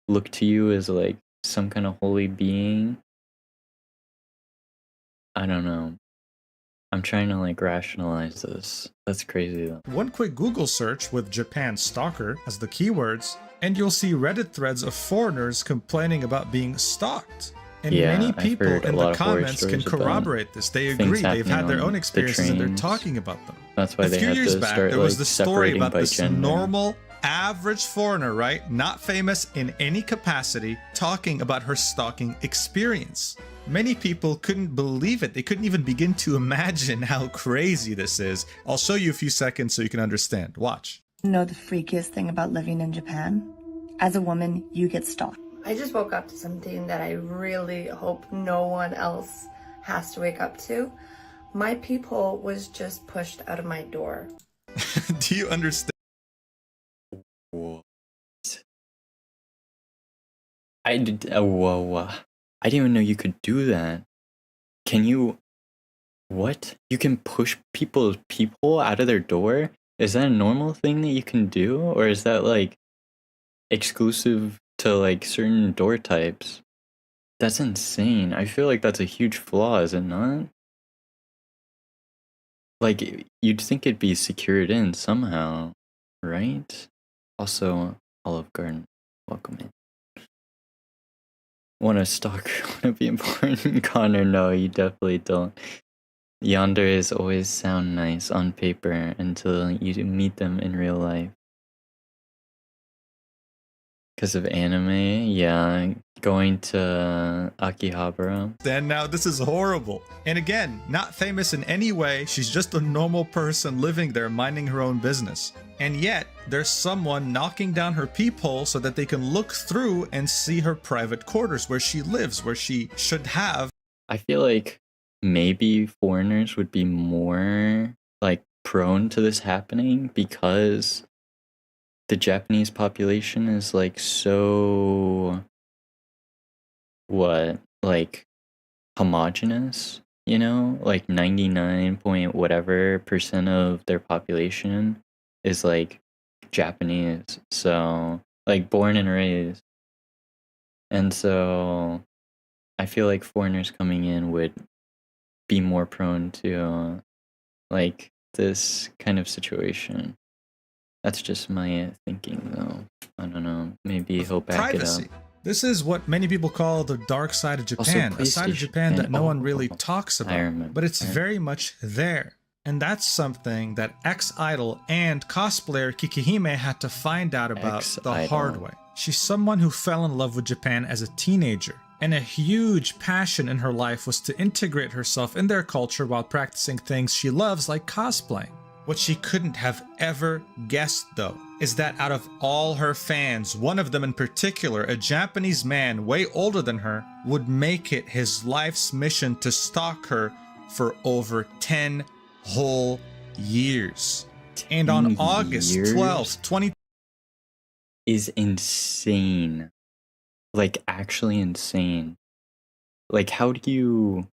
look to you as like some kind of holy being. I don't know. I'm trying to like rationalize this. That's crazy though. One quick Google search with Japan stalker as the keywords, and you'll see Reddit threads of foreigners complaining about being stalked. And many people in the comments can corroborate this. They agree. They've had their own experiences and they're talking about them. That's why they had to start, a few years back, there was the story about this gender. Normal, average foreigner, right? Not famous in any capacity, talking about her stalking experience. Many people couldn't believe it. They couldn't even begin to imagine how crazy this is. I'll show you a few seconds so you can understand. Watch. You know the freakiest thing about living in Japan? As a woman, you get stalked. I just woke up to something that I really hope no one else has to wake up to. My peephole was just pushed out of my door. Do you understand? What? I did. Whoa. I didn't even know you could do that. Can you? What? You can push people's peephole out of their door? Is that a normal thing that you can do? Or is that like exclusive to like certain door types? That's insane. I feel like that's a huge flaw, is it not? Like, you'd think it'd be secured in somehow, right? Also, Olive Garden, welcome in. Want to stalk, want to be important, Connor? No, you definitely don't. Yandere always sound nice on paper until you meet them in real life. Because of anime, yeah, going to Akihabara. And now this is horrible. And again, not famous in any way. She's just a normal person living there, minding her own business. And yet, there's someone knocking down her peephole so that they can look through and see her private quarters, where she lives, where she should have. I feel like maybe foreigners would be more like prone to this happening because the Japanese population is like so like homogenous, you know, like 99 point whatever percent of their population is like Japanese. So, like born and raised. And so I feel like foreigners coming in would be more prone to like this kind of situation. That's just my thinking, though. I don't know. Maybe he'll back it up. This is what many people call the dark side of Japan, a side of Japan that no one really talks about, but it's very much there. And that's something that ex-idol and cosplayer Kikihime had to find out about the hard way. She's someone who fell in love with Japan as a teenager, and a huge passion in her life was to integrate herself in their culture while practicing things she loves like cosplaying. What she couldn't have ever guessed, though, is that out of all her fans, one of them in particular, a Japanese man way older than her, would make it his life's mission to stalk her for over 10 whole years. And on August 12th, 20... is insane. Like, actually insane. Like, how do you...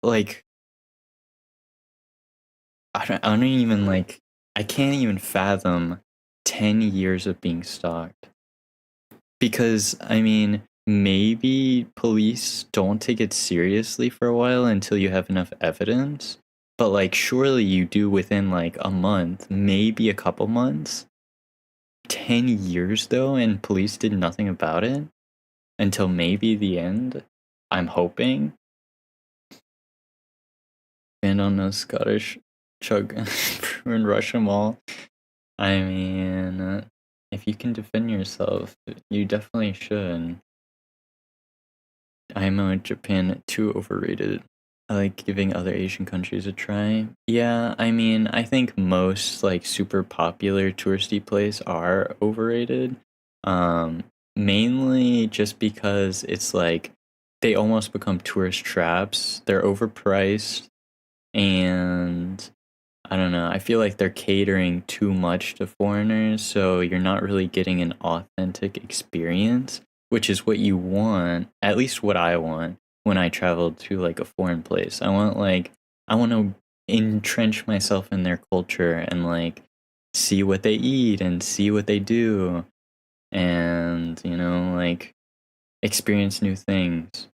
Like... I don't even, like... I can't even fathom 10 years of being stalked. Because, I mean, maybe police don't take it seriously for a while until you have enough evidence. But, like, surely you do within, like, a month, maybe a couple months. 10 years, though, and police did nothing about it? Until maybe the end? I'm hoping. And on the Scottish chug and rush them all. I mean, if you can defend yourself, you definitely should. I'm Japan too overrated. I like giving other Asian countries a try. Yeah, I mean, I think most like super popular touristy places are overrated. Mainly just because it's like they almost become tourist traps. They're overpriced, and I don't know, I feel like they're catering too much to foreigners, so you're not really getting an authentic experience, which is what you want, at least what I want when I travel to like a foreign place. I want to entrench myself in their culture and like see what they eat and see what they do and, you know, like experience new things.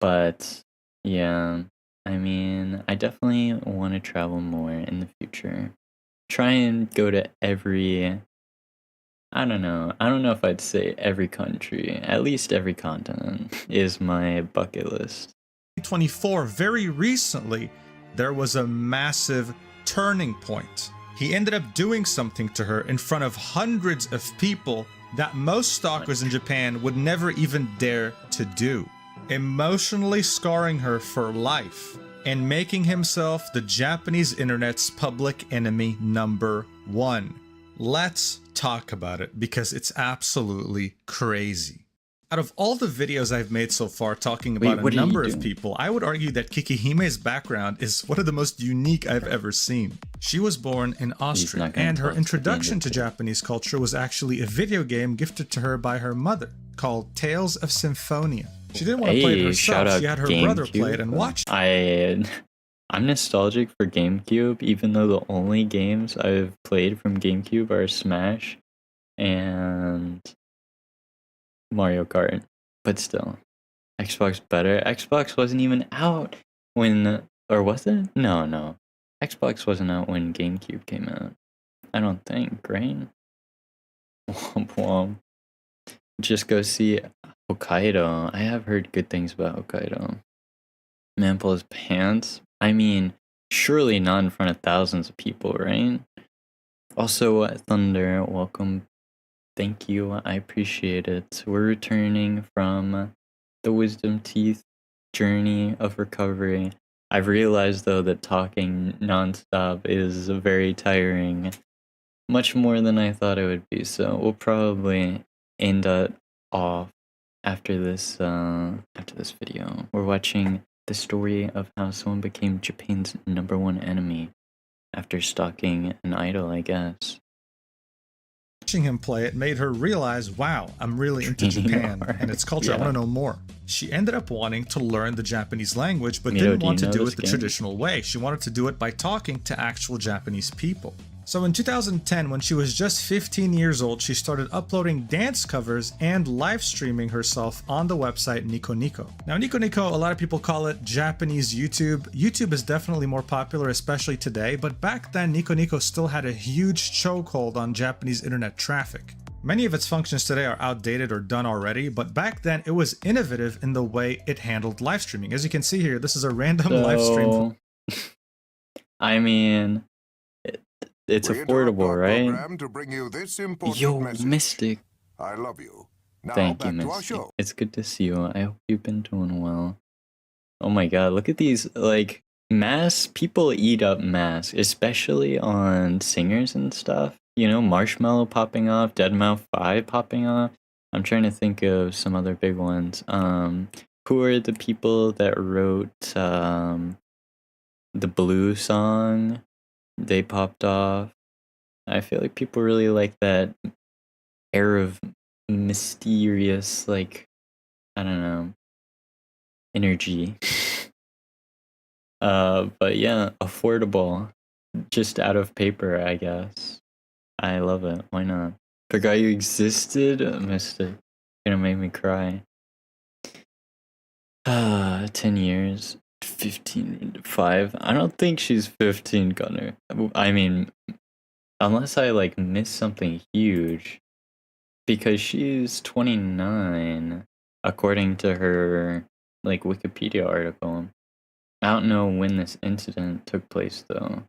But yeah, I mean, I definitely want to travel more in the future. Try and go to every... I don't know if I'd say every country. At least every continent is my bucket list. 2024, very recently, there was a massive turning point. He ended up doing something to her in front of hundreds of people that most stalkers in Japan would never even dare to do, emotionally scarring her for life and making himself the Japanese internet's public enemy #1. Let's talk about it because it's absolutely crazy. Out of all the videos I've made so far talking about a number of people, I would argue that Kikihime's background is one of the most unique I've ever seen. She was born in Austria, and her introduction to Japanese culture was actually a video game gifted to her by her mother called Tales of Symphonia. She didn't want to play it herself, she had her brother play it and watch it. I'm nostalgic for GameCube, even though the only games I've played from GameCube are Smash and Mario Kart. But still, Xbox better. Xbox wasn't even out when... Or was it? No. Xbox wasn't out when GameCube came out. I don't think, right? Womp womp. Just go see Hokkaido. I have heard good things about Hokkaido. Man pull his pants. I mean, surely not in front of thousands of people, right? Also, Thunder, welcome. Thank you. I appreciate it. We're returning from the wisdom teeth journey of recovery. I've realized, though, that talking nonstop is very tiring. Much more than I thought it would be. So we'll probably end it off after this video. We're watching the story of how someone became Japan's #1 enemy after stalking an idol, I guess. watching him play it made her realize, wow, I'm really into Japan and its culture. I want to know more. She ended up wanting to learn the Japanese language, but didn't want to do it the traditional way. She wanted to do it by talking to actual Japanese people. So in 2010, when she was just 15 years old, she started uploading dance covers and live streaming herself on the website Nico Nico. Now, Nico Nico, a lot of people call it Japanese YouTube. YouTube is definitely more popular, especially today, but back then, Nico Nico still had a huge chokehold on Japanese internet traffic. Many of its functions today are outdated or done already, but back then it was innovative in the way it handled live streaming. As you can see here, this is a random live stream. I mean, it's affordable, right? To bring you this important Yo, message. Mystic. I love you. Now Thank you, back to our Mystic. show. It's good to see you. I hope you've been doing well. Oh my god, look at these, like, people eat up masks, especially on singers and stuff. You know, Marshmallow popping off, Deadmau5 popping off. I'm trying to think of some other big ones. Who are the people that wrote the Blue song? They popped off. I feel like people really like that air of mysterious, like, I don't know, energy. But yeah, affordable, just out of paper, I guess. I love it. Why not? Forgot you existed? Mystic. Gonna make me cry. 10 years. 15, 5. I don't think she's 15, Gunner. I mean, unless I, like, missed something huge. Because she's 29, according to her, like, Wikipedia article. I don't know when this incident took place, though.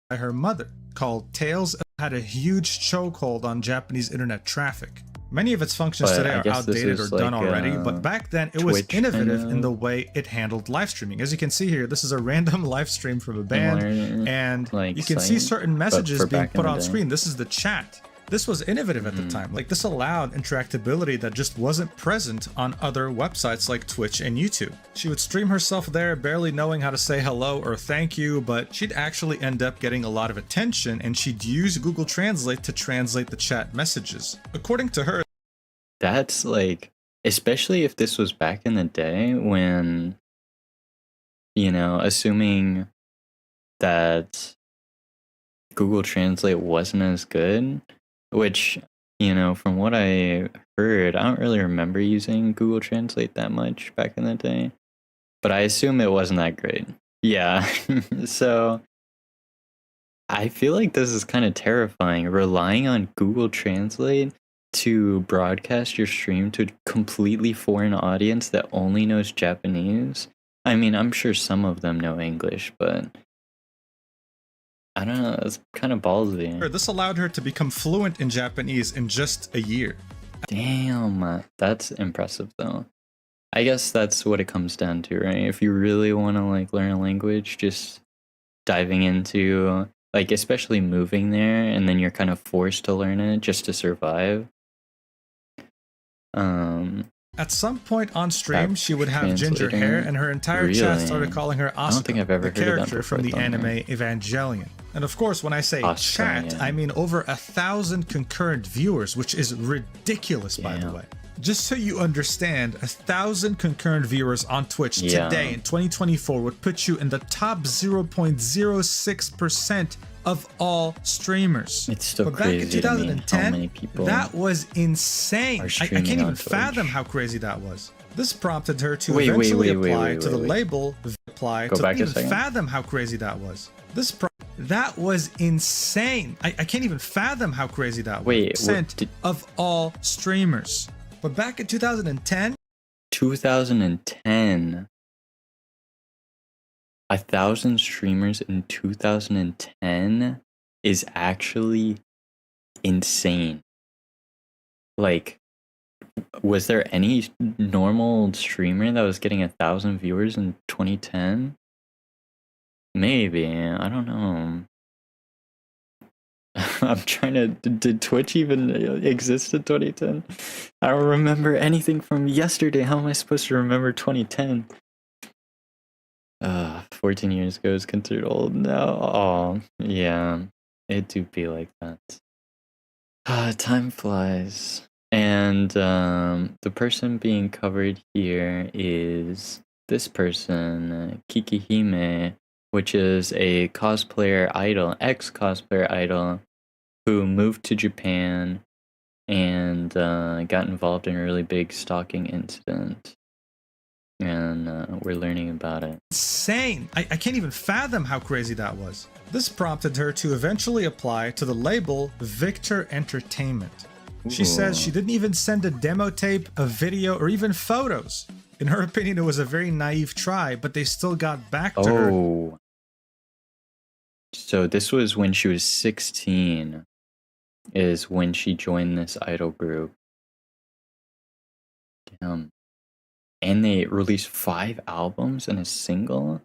By her mother, called Tales, had a huge chokehold on Japanese internet traffic. Many of its functions today are outdated or done already, but back then it was innovative in the way it handled live streaming. As you can see here, this is a random live stream from a band, and you can see certain messages being put on screen. This is the chat. This was innovative at the time. Like, this allowed interactability that just wasn't present on other websites like Twitch and YouTube. She would stream herself there, barely knowing how to say hello or thank you, but she'd actually end up getting a lot of attention, and she'd use Google Translate to translate the chat messages. According to her, that's like, especially if this was back in the day when, you know, assuming that Google Translate wasn't as good, which, you know, from what I heard, I don't really remember using Google Translate that much back in the day, but I assume it wasn't that great. Yeah, so I feel like this is kind of terrifying, relying on Google Translate to broadcast your stream to a completely foreign audience that only knows Japanese. I mean, I'm sure some of them know English, but I don't know, it's kind of ballsy. This allowed her to become fluent in Japanese in just a year. Damn, that's impressive though. I guess that's what it comes down to, right? If you really want to, like, learn a language, just diving into, like, especially moving there, and then you're kind of forced to learn it just to survive. At some point on stream, she would have ginger hair, and her entire chat started calling her Asuka, the character from the anime Evangelion. And of course, when I say chat, I mean over 1,000 concurrent viewers, which is ridiculous, by the way. Just so you understand, 1,000 concurrent viewers on Twitch today in 2024 would put you in the top 0.06% of all streamers. It's still but back in crazy 2010, how many people that was insane. I can't even fathom how crazy that was. This prompted her to eventually apply to the label apply to even fathom how crazy that was. That was insane. I can't even fathom how crazy that was. Wait, of all streamers. But back in 2010, 1,000 streamers in 2010 is actually insane. Like, was there any normal streamer that was getting 1,000 viewers in 2010? Maybe, I don't know. I'm trying to, did Twitch even exist in 2010? I don't remember anything from yesterday. How am I supposed to remember 2010? 14 years ago is considered old now. Oh, yeah, it do be like that. Time flies. And the person being covered here is this person, Kikihime, which is a cosplayer idol, ex-cosplayer idol, who moved to Japan and got involved in a really big stalking incident. And we're learning about it. Insane! I can't even fathom how crazy that was. This prompted her to eventually apply to the label Victor Entertainment. She says she didn't even send a demo tape, a video, or even photos. In her opinion, it was a very naive try, but they still got back to her. So this was when she was 16, is when she joined this idol group. Damn. And they released 5 albums and a single.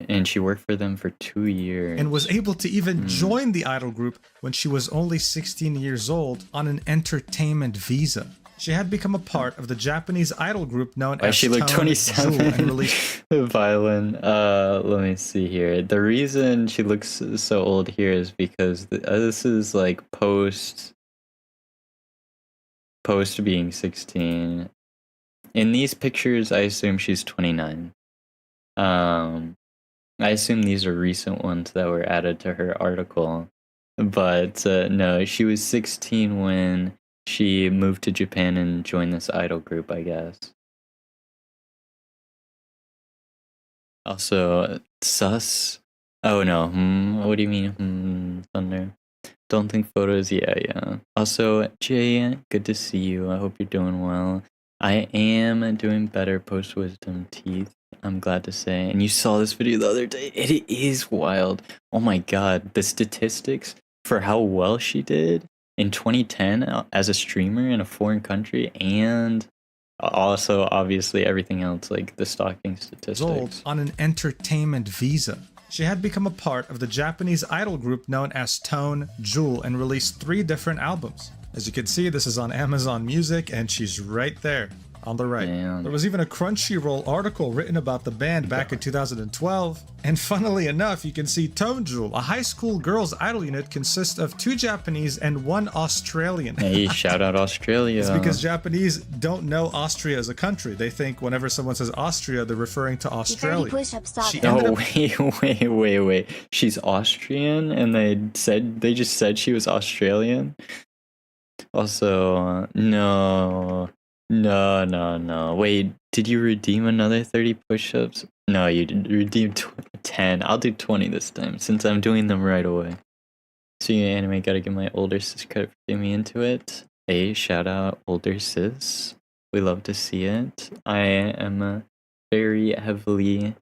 And she worked for them for 2 years. And was able to even join the idol group when she was only 16 years old on an entertainment visa. She had become a part of the Japanese idol group known as she looked 27 and released violin. Let me see here. The reason she looks so old here is because this is like post being 16. In these pictures, I assume she's 29. I assume these are recent ones that were added to her article. But no, she was 16 when she moved to Japan and joined this idol group, I guess. Also, sus. Oh no. What do you mean? Thunder. Don't think photos. Yeah. Also, Jay, good to see you. I hope you're doing well. I am doing better post wisdom teeth, I'm glad to say. And you saw this video the other day. It is wild. Oh my god, the statistics for how well she did in 2010 as a streamer in a foreign country, and also obviously everything else, like the stalking statistics. On an entertainment visa. She had become a part of the Japanese idol group known as Tone Jewel and released 3 different albums. As you can see, this is on Amazon Music, and she's right there on the right. Damn. There was even a Crunchyroll article written about the band back in 2012. And funnily enough, you can see Tone Jewel, a high school girls' idol unit, consists of 2 Japanese and 1 Australian. Hey, shout out Australia. It's because Japanese don't know Austria as a country. They think whenever someone says Austria, they're referring to Australia. Wait. She's Austrian, and they just said she was Australian. Also, no. Wait, did you redeem another 30 push-ups? No, you redeemed 10. I'll do 20 this time, since I'm doing them right away. Seeing anime, gotta give my older sis credit for getting me into it. Hey, shout out older sis. We love to see it. I am very heavily,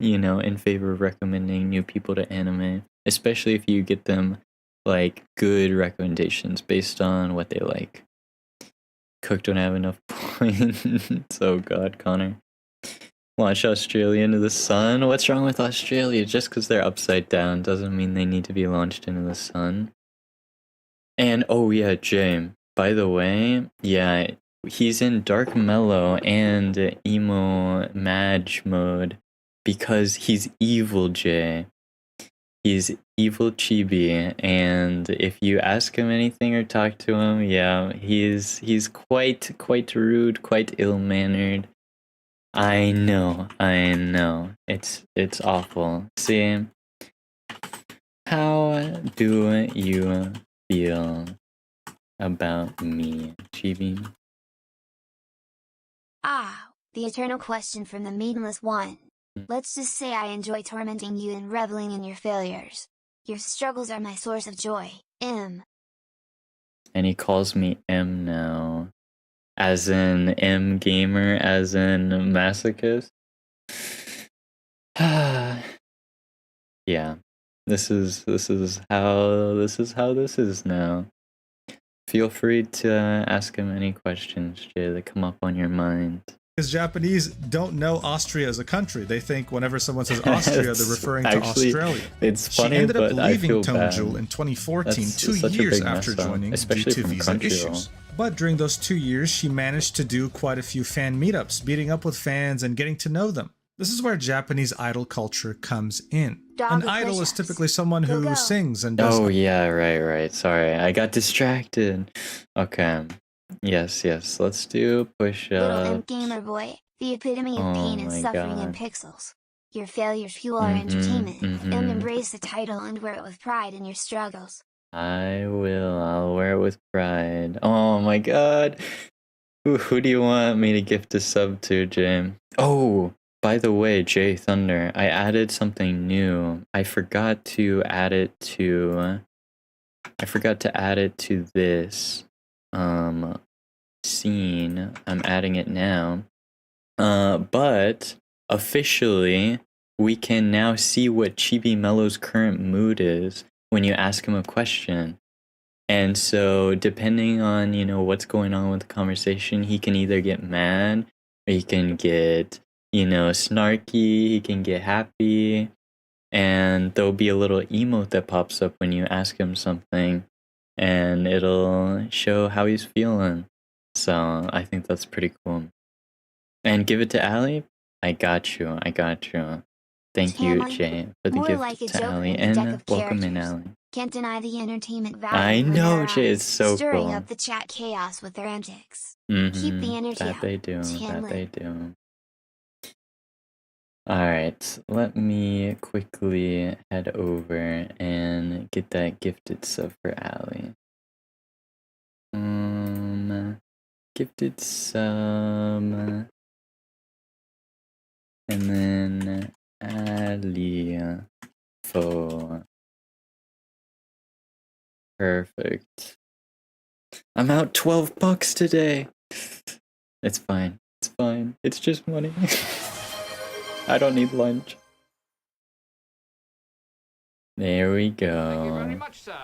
in favor of recommending new people to anime, especially if you get them like good recommendations based on what they like. Cook don't have enough points. Oh god, Connor. Launch Australia into the sun? What's wrong with Australia? Just because they're upside down doesn't mean they need to be launched into the sun. And oh yeah, Jay, by the way, yeah, he's in Dark Mellow and Emo Madge mode because he's evil, Jay. He's evil chibi, and if you ask him anything or talk to him, yeah, he's quite rude, quite ill-mannered. I know. It's awful. See, how do you feel about me, chibi? The eternal question from the meaningless one. Let's just say I enjoy tormenting you and reveling in your failures. Your struggles are my source of joy, M. And he calls me M now. As in M gamer, as in masochist. Yeah. This is how this is now. Feel free to ask him any questions, Jay, that come up on your mind. Because Japanese don't know Austria as a country. They think whenever someone says Austria, they're referring to Australia. It's funny, she ended up but I leaving feel Tone bad. Jewel in 2014, That's 2 such a years big after mess up, joining especially due to from visa Crunchyroll. issues. But during those 2 years, she managed to do quite a few fan meetups, meeting up with fans and getting to know them. This is where Japanese idol culture comes in. Dog An idol is push-ups. typically someone Go, who go. sings and does. Oh yeah, right. Sorry, I got distracted. Okay. Yes. Let's do push Little up. imp gamer boy, the epitome of Oh pain and my suffering in God. pixels. Your failures fuel our entertainment, and embrace the title and wear it with pride in your struggles. I will. I'll wear it with pride. Oh my God. Who do you want me to gift a sub to, Jay? Oh, by the way, Jay Thunder, I added something new. I forgot to add it to this scene. I'm adding it now. But officially, we can now see what Chibi Mellow's current mood is when you ask him a question. And so, depending on, what's going on with the conversation, he can either get mad, or he can get, snarky, he can get happy, and there'll be a little emote that pops up when you ask him something, and it'll show how he's feeling. So, I think that's pretty cool. And give it to Allie? I got you. Thank you, Jay, for the gift to Allie, and welcome in, Allie. Can't deny the entertainment value. I know, Jay, it's so stirring cool. up the chat chaos with their antics. Mm-hmm. Keep the energy that up. they do. Alright, let me quickly head over and get that gifted sub for Allie. Gifted sub. And then Allie for. Perfect. I'm out $12 today. It's fine. It's just money. I don't need lunch. There we go. Thank you very much, sir.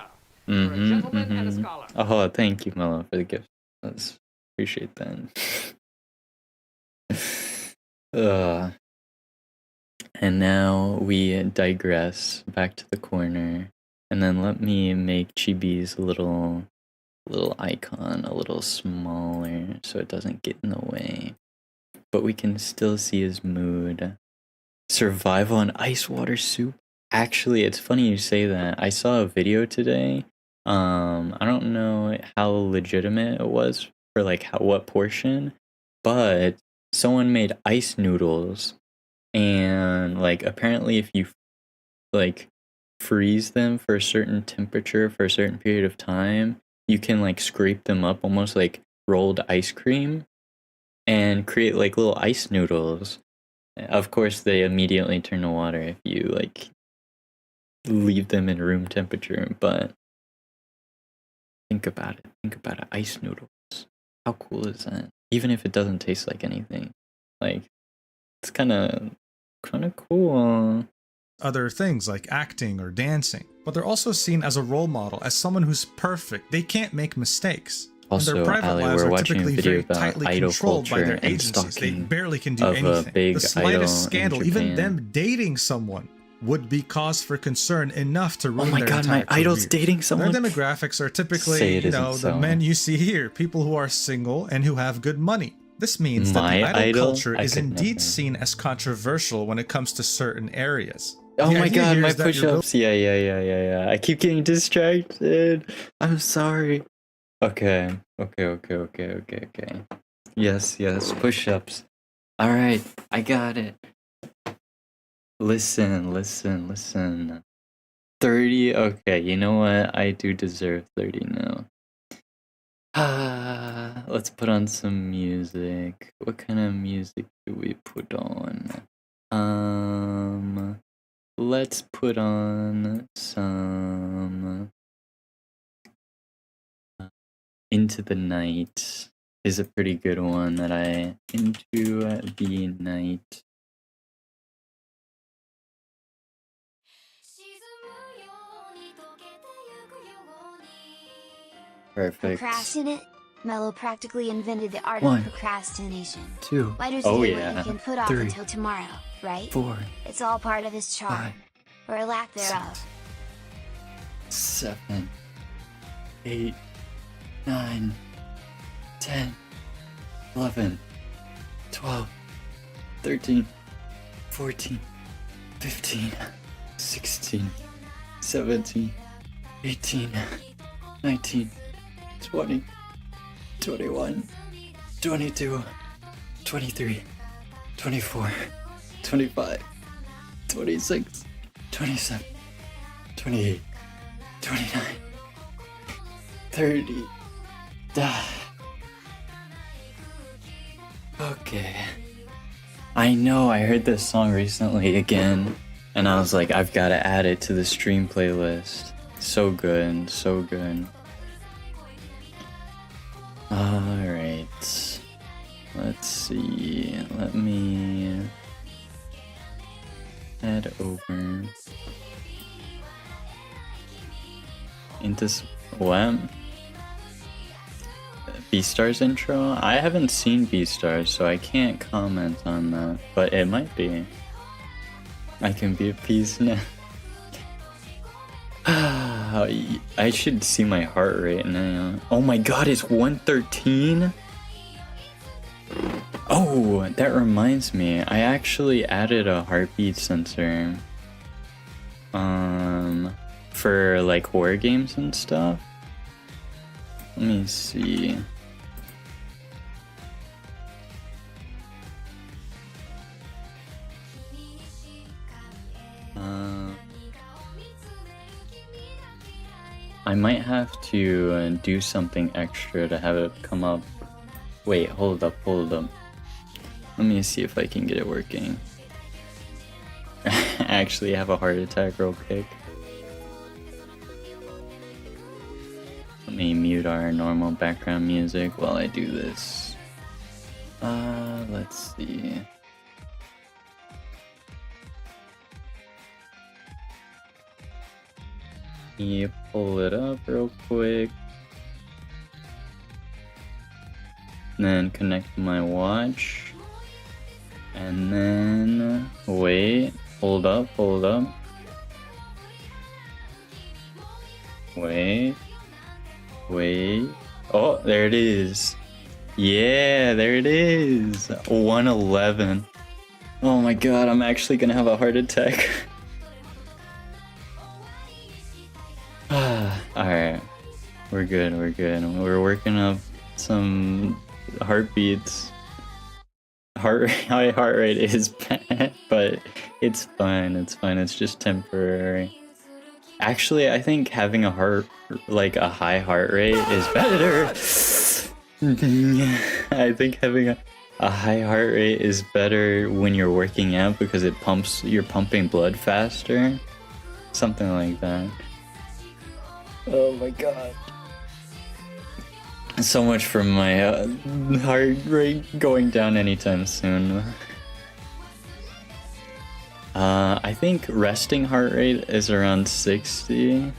You're a gentleman and a scholar. Oh, thank you, Mellow, for the gift. Appreciate that. And now we digress back to the corner. And then let me make Chibi's little icon a little smaller so it doesn't get in the way. But we can still see his mood. Survival on ice water soup? Actually, it's funny you say that. I saw a video today. I don't know how legitimate it was for what portion, but someone made ice noodles, and apparently if you freeze them for a certain temperature for a certain period of time, you can scrape them up almost like rolled ice cream and create little ice noodles. Of course, they immediately turn to water if you leave them in room temperature, but think about it. Ice noodles. How cool is that? Even if it doesn't taste like anything. It's kind of cool. Other things like acting or dancing, but they're also seen as a role model, as someone who's perfect. They can't make mistakes. Also, and their private Ali, lives we're are watching a typically video very about tightly idol controlled by culture their and agencies. They stalking barely can do of a anything. big The slightest idol scandal, in even Japan. them dating someone, would be cause for concern enough to ruin Oh my their God, entire my idol's career. dating someone. Their demographics are Say typically, it isn't the so. men you see here, people who are single and who have good money. This means that My the idol idol? culture I is could indeed never. seen as controversial when it comes to certain areas. Oh The my idea God, here my is that you're push-ups. Yeah. I keep getting distracted. I'm sorry. Okay. Yes, push-ups. All right, I got it. Listen. 30. Okay, you know what? I do deserve 30 now. Let's put on some music. What kind of music do we put on? Let's put on some Into the Night is a pretty good one that I Into the Night. Perfect. Procrastinate? Mellow practically invented the art 1, of procrastination. 2. Why does Oh he do what yeah. he can put off 3, until tomorrow, right? 4, It's all part of his charm, 5, or lack thereof. 7, 8, 9, 10, 11, 12, 13, 14, 15, 16, 17, 18, 19, 20, 21, 22, 23, 24, 25, 26, 27, 28, 29, 30. Okay. I know, I heard this song recently again, and I was like, I've got to add it to the stream playlist. So good, so good. Alright. Let's see. Let me head over into what? Beastars intro? I haven't seen Beastars, so I can't comment on that, but it might be. I can be at peace now. I should see my heart rate now. Oh my god, it's 113? Oh, that reminds me. I actually added a heartbeat sensor. For like horror games and stuff. Let me see. I might have to do something extra to have it come up. Wait, hold up. Let me see if I can get it working. I actually have a heart attack real quick. Let me mute our normal background music while I do this. Let's see. Let me pull it up real quick. And then connect my watch. And then wait, hold up. Wait. Oh, there it is. Yeah, there it is. 111. Oh my god, I'm actually gonna have a heart attack. Alright. We're good. We're working up some heartbeats. High heart rate is bad, but it's fine. It's just temporary. Actually, I think having a high heart rate is better. I think having a high heart rate is better when you're working out because you're pumping blood faster. Something like that. Oh my god. So much for my heart rate going down anytime soon. I think resting heart rate is around 60.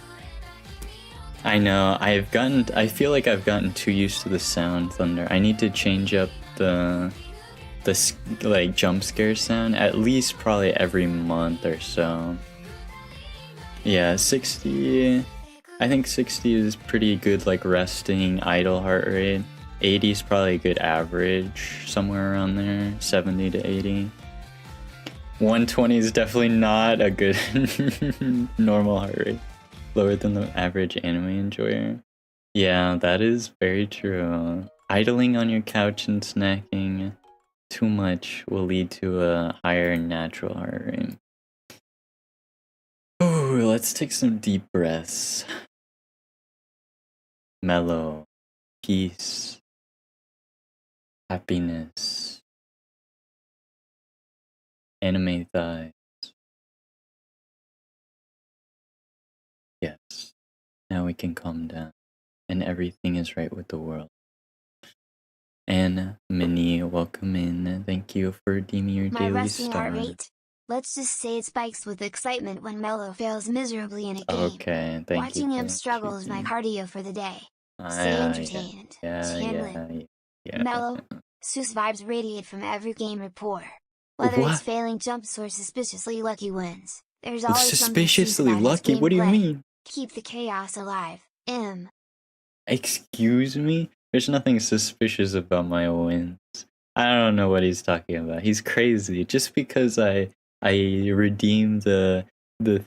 I know, I feel like I've gotten too used to the sound thunder. I need to change up the like jump scare sound at least probably every month or so. Yeah, 60. I think 60 is pretty good, like resting idle heart rate. 80 is probably a good average, somewhere around there. 70 to 80. 120 is definitely not a good normal heart rate. Lower than the average anime enjoyer. Yeah, that is very true. Idling on your couch and snacking too much will lead to a higher natural heart rate. Ooh, let's take some deep breaths. Mellow, peace, happiness, anime thighs. Yes, now we can calm down, and everything is right with the world. And Minnie, welcome in. Thank you for redeeming your daily resting star. heart rate. Let's just say it spikes with excitement when Mellow fails miserably in a game. Okay, thank Watching you. him struggle is my cardio for the day. Stay Yeah, entertained. yeah. Mellow, Sus vibes radiate from every game report. Whether it's failing jumps or suspiciously lucky wins, there's always suspiciously lucky? What do you mean? Keep the chaos alive. Excuse me? There's nothing suspicious about my wins. I don't know what he's talking about. He's crazy. Just because I I redeem the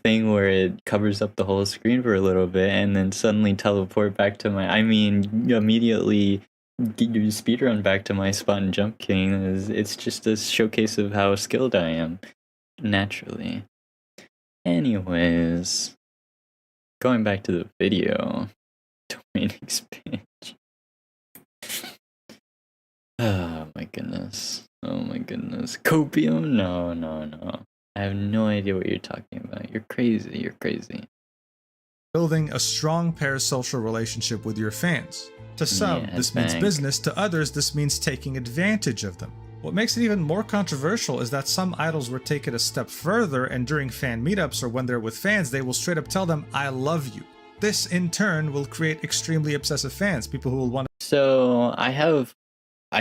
thing where it covers up the whole screen for a little bit and then suddenly teleport back to my. I mean, immediately speedrun back to my spot and jump king. It's just a showcase of how skilled I am, naturally. Anyways, going back to the video, domain expansion. Oh my goodness. Oh my goodness. Copium? No. I have no idea what you're talking about. You're crazy. Building a strong parasocial relationship with your fans. To some, this means business. To others, this means taking advantage of them. What makes it even more controversial is that some idols were taken a step further, and during fan meetups or when they're with fans, they will straight up tell them, I love you. This, in turn, will create extremely obsessive fans, people who will want to... So, I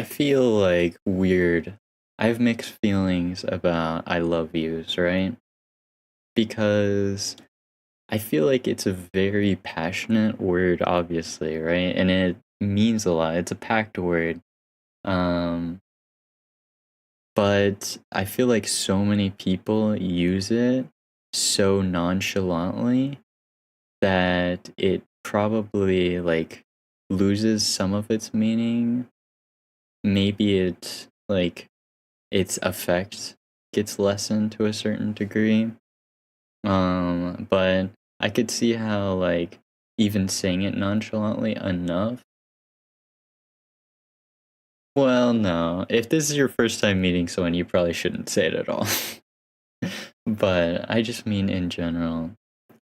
feel like weird. I have mixed feelings about I love yous, right? Because I feel like it's a very passionate word, obviously, right? And it means a lot. It's a packed word. But I feel like so many people use it so nonchalantly that it probably like loses some of its meaning. Maybe it like its effect gets lessened to a certain degree. But I could see how like even saying it nonchalantly enough. Well, no. If this is your first time meeting someone, you probably shouldn't say it at all. But I just mean in general,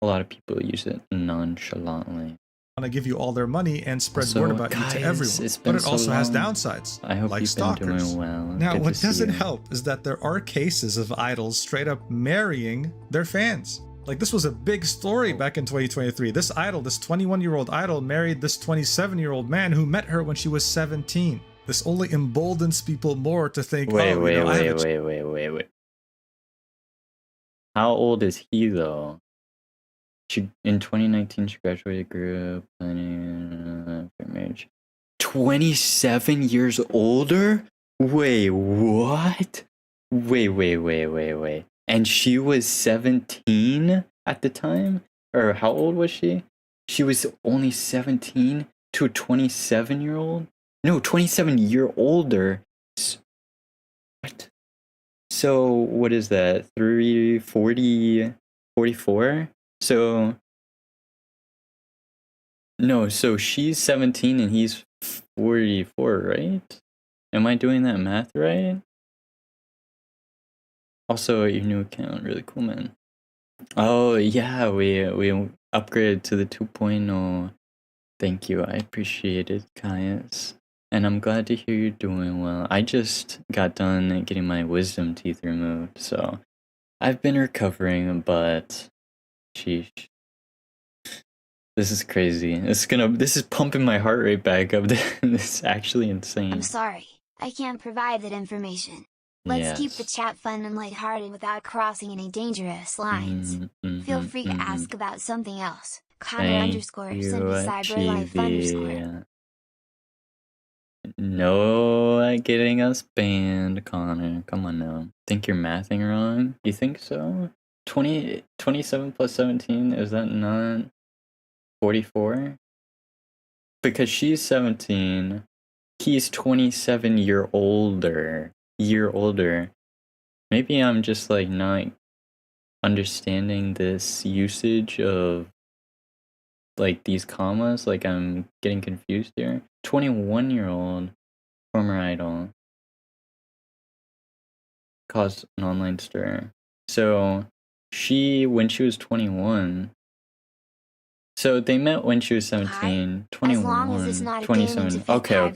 a lot of people use it nonchalantly. Want to give you all their money and spread word about you to everyone. But it also has downsides, I hope like you've stalkers. been doing well. Now, Good what to see doesn't you. help is that there are cases of idols straight up marrying their fans. Like, this was a big story back in 2023. This idol, this 21-year-old idol, married this 27-year-old man who met her when she was 17. This only emboldens people more to think, Wait. How old is he though? In 2019, she graduated, grew up, planning for marriage. 27 years older? Wait, what? Wait. And she was 17 at the time? Or how old was she? She was only 17 to a 27-year-old? No, 27-year older. What? So, what is that? 40, 44? So, no, so she's 17 and he's 44, right? Am I doing that math right? Also, your new account, really cool, man. Oh, yeah, we upgraded to the 2.0. Thank you, I appreciate it, Caius. And I'm glad to hear you're doing well. I just got done getting my wisdom teeth removed, so I've been recovering, but sheesh. This is crazy. This is pumping my heart rate back up. This is actually insane. I'm sorry, I can't provide that information. Let's keep the chat fun and lighthearted without crossing any dangerous lines. Feel free to ask about something else. Connor_CyberLife_. No getting us banned, Connor. Come on now. Think you're mathing wrong? You think so? 27 plus 17, is that not 44? Because she's 17, he's 27 year older. Maybe I'm just like not understanding this usage of like these commas, like I'm getting confused here. 21-year-old former idol caused an online stir. So when she was 21, so they met when she was 17, 21, 27. Okay.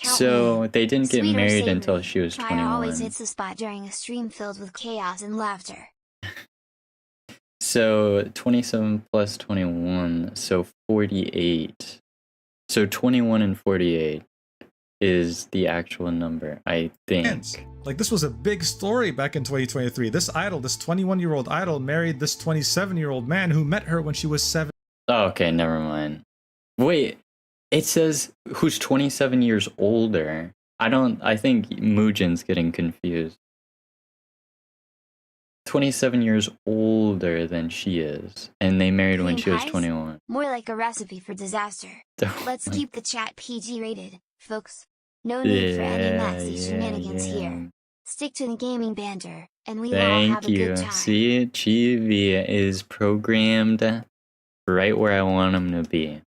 So they didn't get married until she was 21. Always hits the spot during a stream filled with chaos and laughter. So 27 plus 21, so 48. So 21 and 48 is the actual number, I think. Like, this was a big story back in 2023. This idol, this 21-year-old idol, married this 27-year-old man who met her when she was 7. Oh, okay, never mind. Wait, it says who's 27 years older. I think Mujin's getting confused. 27 years older than she is, and they married when she was 21. More like a recipe for disaster. Let's keep the chat PG rated, folks. No need for any messy shenanigans here. Stick to the gaming banter, and we all have a good time. See, Chibi is programmed right where I want him to be.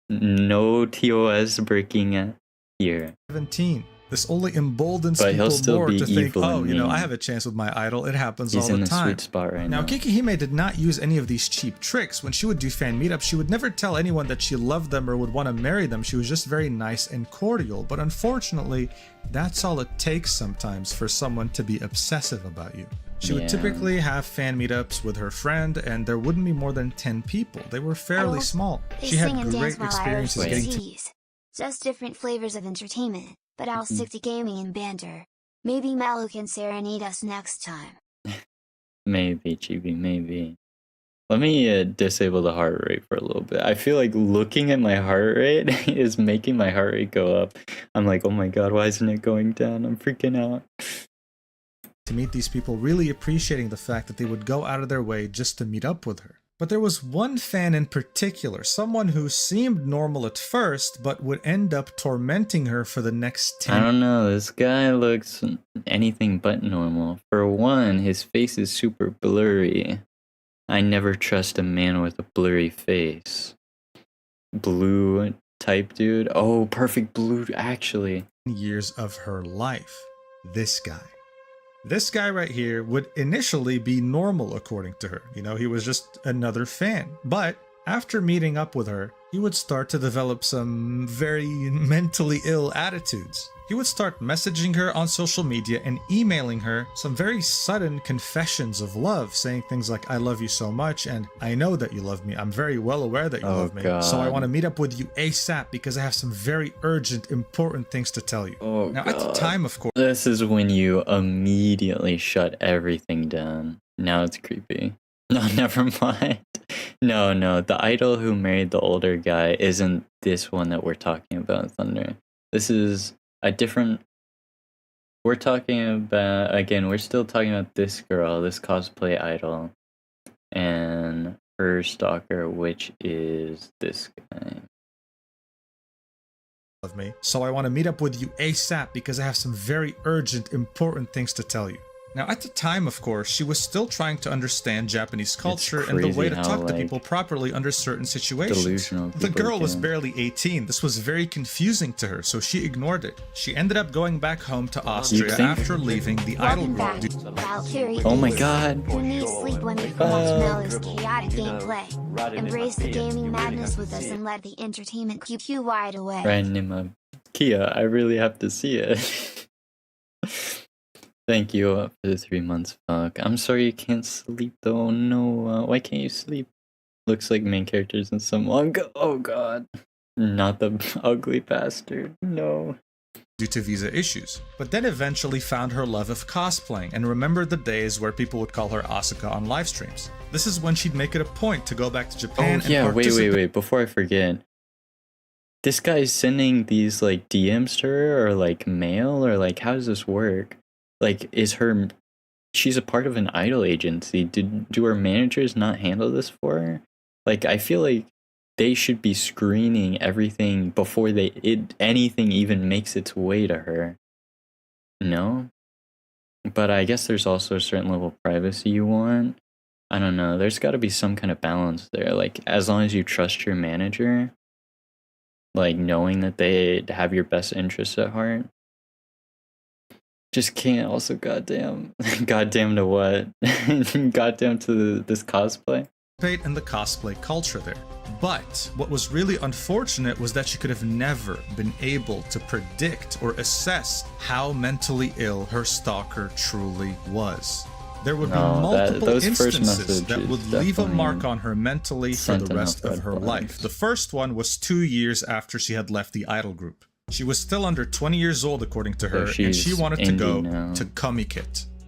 No TOS breaking here. 17. This only emboldens people more to think, oh, you know, I have a chance with my idol. It happens all the time. He's in the sweet spot right now. Now, Kikihime did not use any of these cheap tricks. When she would do fan meetups, she would never tell anyone that she loved them or would want to marry them. She was just very nice and cordial. But unfortunately, that's all it takes sometimes for someone to be obsessive about you. She would typically have fan meetups with her friend, and there wouldn't be more than 10 people. They were fairly small. She had great experiences getting to... Just different flavors of entertainment. But I'll stick to gaming and banter. Maybe Mellow can serenade us next time. Maybe, Chibi, maybe. Let me disable the heart rate for a little bit. I feel like looking at my heart rate is making my heart rate go up. I'm like, oh my god, why isn't it going down? I'm freaking out. To meet these people, really appreciating the fact that they would go out of their way just to meet up with her. But there was one fan in particular, someone who seemed normal at first, but would end up tormenting her for the next 10 I don't know, this guy looks anything but normal. For one, his face is super blurry. I never trust a man with a blurry face. Blue type dude? Oh, perfect blue, actually. Years of her life. This guy. This guy right here would initially be normal according to her. You know, he was just another fan. But after meeting up with her, he would start to develop some very mentally ill attitudes. He would start messaging her on social media and emailing her some very sudden confessions of love, saying things like, I love you so much, and I know that you love me. I'm very well aware that you love me. So I want to meet up with you ASAP because I have some very urgent, important things to tell you. Now, at the time, of course... This is when you immediately shut everything down. Now it's creepy. No, never mind. No, the idol who married the older guy isn't this one that we're talking about, Thunder. This is a different... We're talking about... Again, we're still talking about this girl, this cosplay idol, and her stalker, which is this guy. Love me. So I want to meet up with you ASAP because I have some very urgent, important things to tell you. Now, at the time, of course, she was still trying to understand Japanese culture and the way to talk to people properly under certain situations. The girl was barely 18. This was very confusing to her, so she ignored it. She ended up going back home to Austria after leaving the idol group. Oh my god. You need sleep when we watch Mellow's chaotic gameplay. Embrace the gaming madness with us and let the entertainment keep you wide awake. Random Kia, I really have to see it. Thank you for the 3 months, fuck. I'm sorry you can't sleep though, no, why can't you sleep? Looks like main characters in some manga, oh god. Not the ugly bastard, no. Due to visa issues, but then eventually found her love of cosplaying and remembered the days where people would call her Asuka on live streams. This is when she'd make it a point to go back to Japan and wait, before I forget. This guy's sending these like DMs to her or like mail or like how does this work? Like, she's a part of an idol agency. Do her managers not handle this for her? Like, I feel like they should be screening everything before anything even makes its way to her. No? But I guess there's also a certain level of privacy you want. I don't know. There's got to be some kind of balance there. Like, as long as you trust your manager, like, knowing that they have your best interests at heart. Just can't also goddamn to what? Goddamn to this cosplay? In the cosplay culture there. But what was really unfortunate was that she could have never been able to predict or assess how mentally ill her stalker truly was. There would be multiple instances that would leave a mark on her mentally for the rest of her life. The first one was 2 years after she had left the idol group. She was still under 20 years old according to her, and she wanted to go to Comic-Con.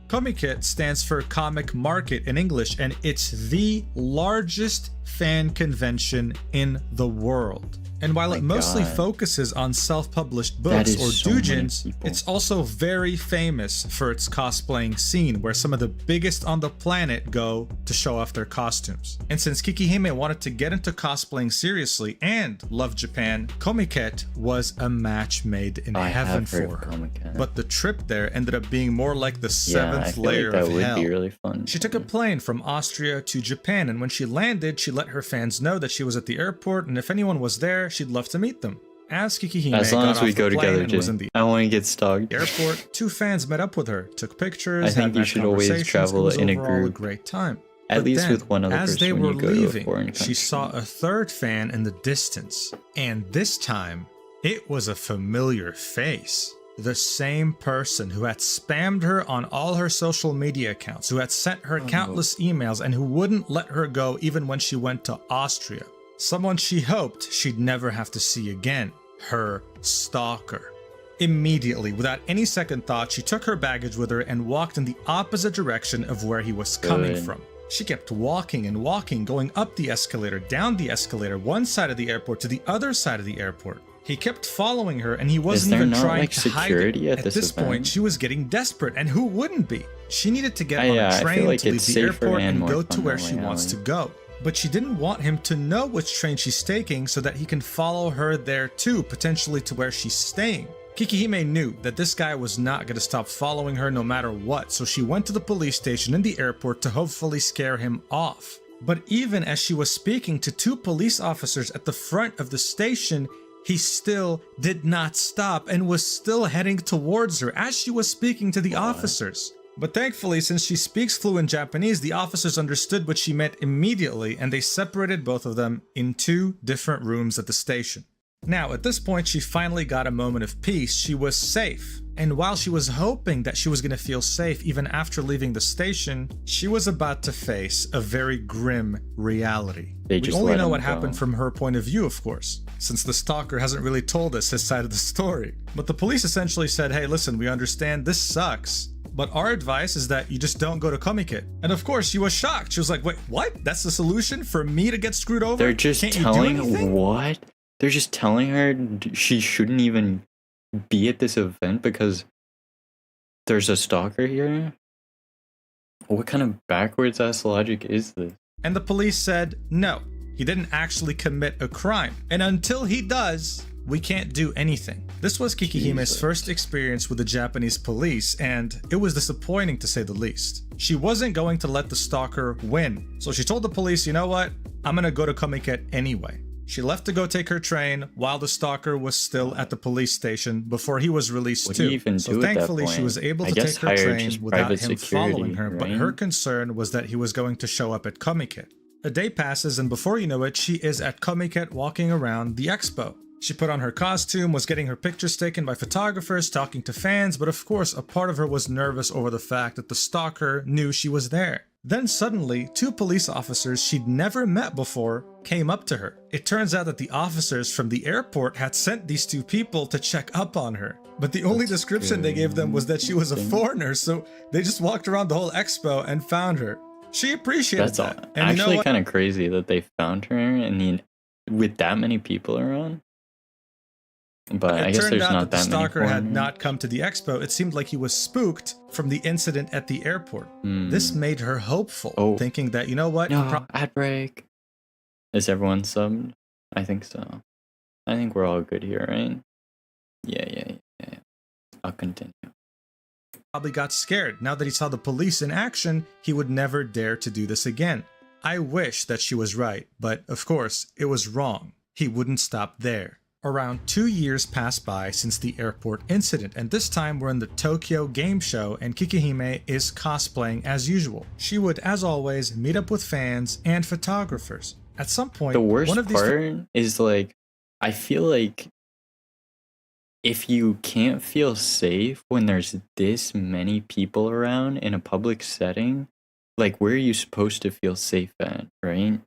Comic-Con stands for Comic Market in English, and it's the largest fan convention in the world. And while it mostly God. focuses on self-published books or so doujins, it's also very famous for its cosplaying scene, where some of the biggest on the planet go to show off their costumes. And since Kikihime wanted to get into cosplaying seriously and loved Japan, Komiket was a match made in heaven for her. But the trip there ended up being more like the seventh layer that of would hell. be really fun. She took a plane from Austria to Japan, and when she landed, she let her fans know that she was at the airport, and if anyone was there, she'd love to meet them. As Kikihime as long got as we off go the plane together, and was in the I want to get stalked. airport, two fans met up with her, took pictures, I think had you nice should always conversations. travel It was in a overall group. great time. At But least then, with one other as person they when were you go to a leaving, foreign country. she saw a third fan in the distance, and this time, it was a familiar face. The same person who had spammed her on all her social media accounts, who had sent her countless emails, and who wouldn't let her go even when she went to Austria. Someone she hoped she'd never have to see again. Her stalker. Immediately, without any second thought, she took her baggage with her and walked in the opposite direction of where he was coming from. She kept walking and walking, going up the escalator, down the escalator, one side of the airport to the other side of the airport. He kept following her, and he wasn't even trying to hide it. At this point, she was getting desperate, and who wouldn't be? She needed to get on a train to leave the airport and go to where she wants to go. But she didn't want him to know which train she's taking so that he can follow her there too, potentially to where she's staying. Kikihime knew that this guy was not going to stop following her no matter what, so she went to the police station in the airport to hopefully scare him off. But even as she was speaking to two police officers at the front of the station, he still did not stop and was still heading towards her as she was speaking to the officers. But thankfully, since she speaks fluent Japanese, the officers understood what she meant immediately, and they separated both of them in two different rooms at the station. Now, at this point, she finally got a moment of peace. She was safe. And while she was hoping that she was going to feel safe even after leaving the station, she was about to face a very grim reality. We only know what happened from her point of view, of course, since the stalker hasn't really told us his side of the story. But the police essentially said, hey, listen, we understand this sucks, but our advice is that you just don't go to Komiket. And of course, she was shocked. She was like, wait, what? That's the solution for me to get screwed over? They're just telling what? They're just telling her she shouldn't even be at this event because there's a stalker here? What kind of backwards ass logic is this? And the police said, no, he didn't actually commit a crime. And until he does, we can't do anything. This was Kikihime's first experience with the Japanese police, and it was disappointing to say the least. She wasn't going to let the stalker win, so she told the police, you know what, I'm gonna go to Komiket anyway. She left to go take her train while the stalker was still at the police station before he was released too. So thankfully she was able to take her train without him following her, but her concern was that he was going to show up at Komiket. A day passes, and before you know it, she is at Komiket walking around the expo. She put on her costume, was getting her pictures taken by photographers, talking to fans, but of course a part of her was nervous over the fact that the stalker knew she was there. Then suddenly, two police officers she'd never met before came up to her. It turns out that the officers from the airport had sent these two people to check up on her. But the only description they gave them was that she was a foreigner, so they just walked around the whole expo and found her. She appreciated that. And actually, you know kind of crazy that they found her and with that many people around. But I guess there's not that many. It turned out that the stalker had not come to the expo. It seemed like he was spooked from the incident at the airport. This made her hopeful, thinking that, you know what? No, ad break. Is everyone subbed? I think so. I think we're all good here, right? Yeah. I'll continue. Probably got scared. Now that he saw the police in action, he would never dare to do this again. I wish that she was right, but of course, it was wrong. He wouldn't stop there. Around 2 years passed by since the airport incident, and this time we're in the Tokyo Game Show and Kikihime is cosplaying as usual. She would, as always, meet up with fans and photographers. At some point, the worst part is like, I feel like if you can't feel safe when there's this many people around in a public setting, like where are you supposed to feel safe at, right?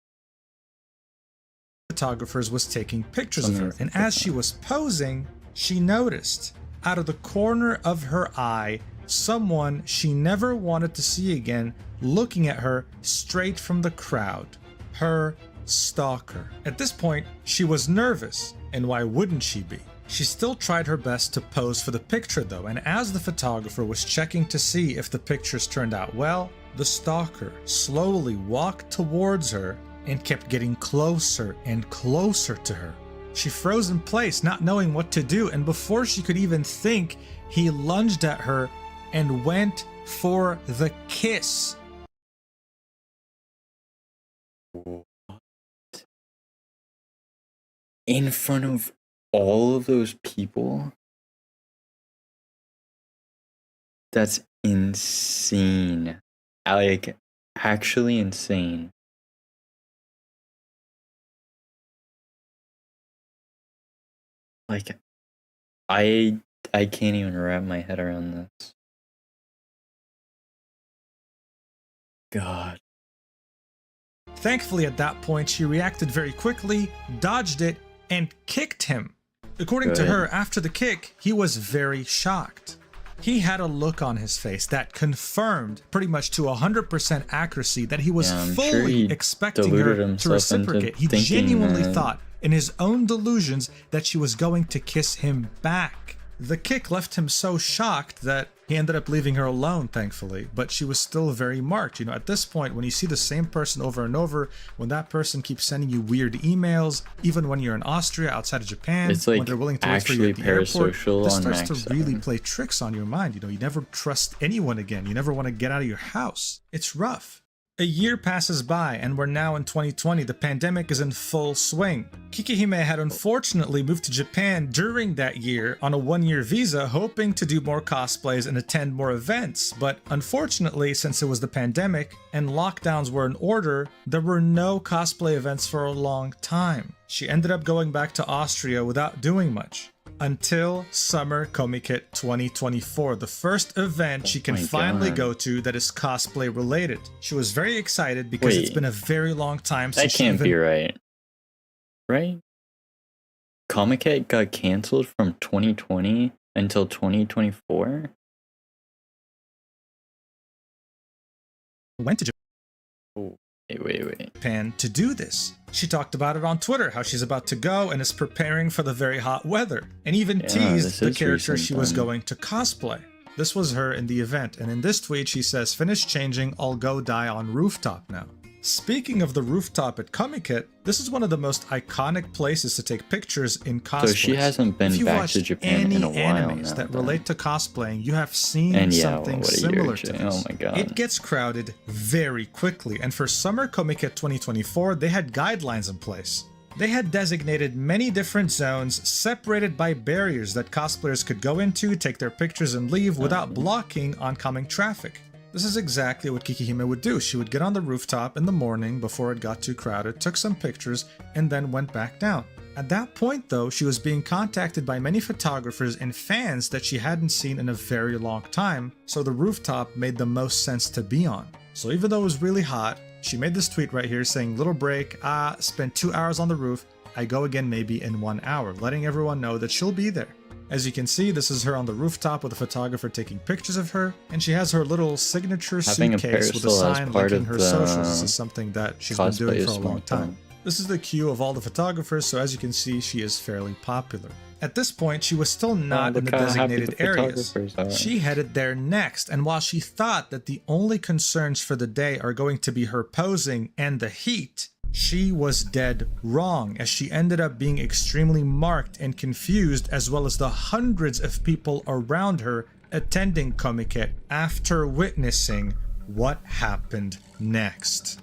Photographers was taking pictures of her, and as she was posing, she noticed out of the corner of her eye someone she never wanted to see again looking at her straight from the crowd. her stalker. At this point, she was nervous, and why wouldn't she be? She still tried her best to pose for the picture though, and as the photographer was checking to see if the pictures turned out well, the stalker slowly walked towards her and kept getting closer and closer to her. She froze in place, not knowing what to do, and before she could even think, he lunged at her and went for the kiss. In front of all of those people? That's insane. Like, actually insane. Like, I can't even wrap my head around this. God. Thankfully, at that point, she reacted very quickly, dodged it, and kicked him. According to her, after the kick, he was very shocked. He had a look on his face that confirmed pretty much to 100% accuracy that he was fully expecting her to reciprocate. He genuinely thought in his own delusions that she was going to kiss him back. The kick left him so shocked that he ended up leaving her alone, thankfully, but she was still very marked. You know, at this point, when you see the same person over and over, when that person keeps sending you weird emails, even when you're in Austria, outside of Japan, it's like when they're willing to wait for you at the airport, this starts to Max really play tricks on your mind. You know, you never trust anyone again. You never want to get out of your house. It's rough. A year passes by, and we're now in 2020. The pandemic is in full swing. Kikihime had unfortunately moved to Japan during that year on a one-year visa, hoping to do more cosplays and attend more events. But unfortunately, since it was the pandemic and lockdowns were in order, there were no cosplay events for a long time. She ended up going back to Austria without doing much. Until Summer Comiket 2024, the first event she can finally go to that is cosplay related. She was very excited because it's been a very long time since that can't be right. Right? Comiket got canceled from 2020 until 2024? Went to Oh, wait. Japan to do this. She talked about it on Twitter, how she's about to go and is preparing for the very hot weather, and even teased the character she was going to cosplay. This was her in the event, and in this tweet she says, "Finish changing, I'll go die on rooftop now." Speaking of the rooftop at Comiket, this is one of the most iconic places to take pictures in cosplay. So she hasn't been back to Japan in a while animes now, that relate to cosplaying, you have seen something similar to this. Oh my god. It gets crowded very quickly, and for Summer Comiket 2024, they had guidelines in place. They had designated many different zones separated by barriers that cosplayers could go into, take their pictures, and leave without blocking oncoming traffic. This is exactly what Kikihime would do. She would get on the rooftop in the morning before it got too crowded, took some pictures, and then went back down. At that point though, she was being contacted by many photographers and fans that she hadn't seen in a very long time, so the rooftop made the most sense to be on. So even though it was really hot, she made this tweet right here saying, "Little break, spent 2 hours on the roof, I go again maybe in 1 hour," letting everyone know that she'll be there. As you can see, this is her on the rooftop with a photographer taking pictures of her, and she has her little signature suitcase with a sign linking her socials. This is something that she's been doing for a long time. This is the queue of all the photographers, so as you can see, she is fairly popular. At this point, she was still not in the designated areas. She headed there next, and while she thought that the only concerns for the day are going to be her posing and the heat, she was dead wrong, as she ended up being extremely marked and confused, as well as the hundreds of people around her attending Comiket after witnessing what happened next.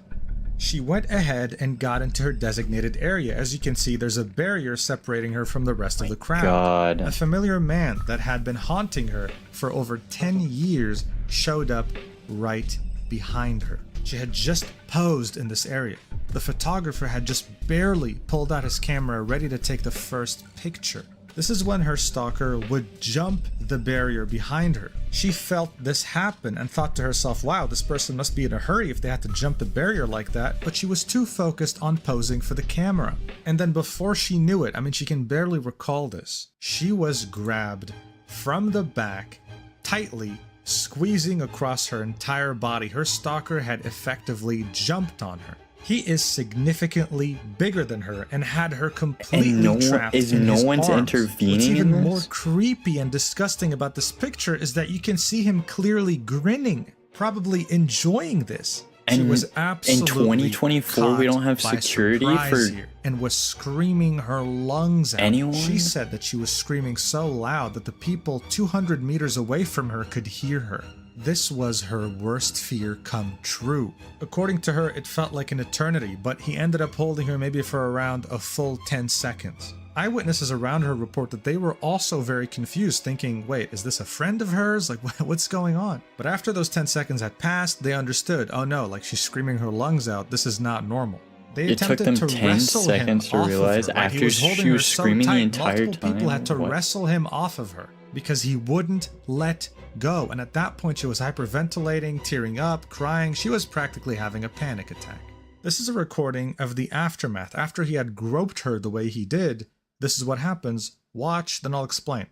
She went ahead and got into her designated area. As you can see, there's a barrier separating her from the rest of the crowd. A familiar man that had been haunting her for over 10 years showed up right behind her. She had just posed in this area. The photographer had just barely pulled out his camera ready to take the first picture. This is when her stalker would jump the barrier behind her. She felt this happen and thought to herself, wow, this person must be in a hurry if they had to jump the barrier like that, but she was too focused on posing for the camera. And then before she knew it, I mean, she can barely recall this, she was grabbed from the back, tightly squeezing across her entire body. Her stalker had effectively jumped on her. He is significantly bigger than her and had her completely trapped in his arms. Intervening What's even in this? more creepy and disgusting about this picture is that you can see him clearly grinning, probably enjoying this. She was absolutely in 2024 we don't have security for here and was screaming her lungs out. Anyone? She said that she was screaming so loud that the people 200 meters away from her could hear her. This was her worst fear come true. According to her, it felt like an eternity, but he ended up holding her maybe for around a full 10 seconds. Eyewitnesses around her report that they were also very confused, thinking, wait, is this a friend of hers? Like, what's going on? But after those 10 seconds had passed, they understood, oh no, like she's screaming her lungs out, this is not normal. They it took them 10 seconds to realize after she was screaming the entire time. People had to wrestle him off of her because he wouldn't let go. And at that point, she was hyperventilating, tearing up, crying. She was practically having a panic attack. This is a recording of the aftermath. After he had groped her the way he did, this is what happens. Watch, then I'll explain.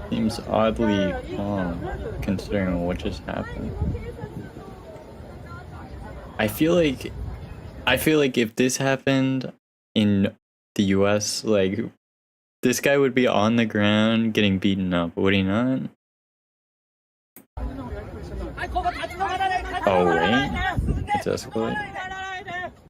Seems oddly calm, considering what just happened. I feel like if this happened in the US, like, this guy would be on the ground getting beaten up, would he not? Oh wait, it's escalating.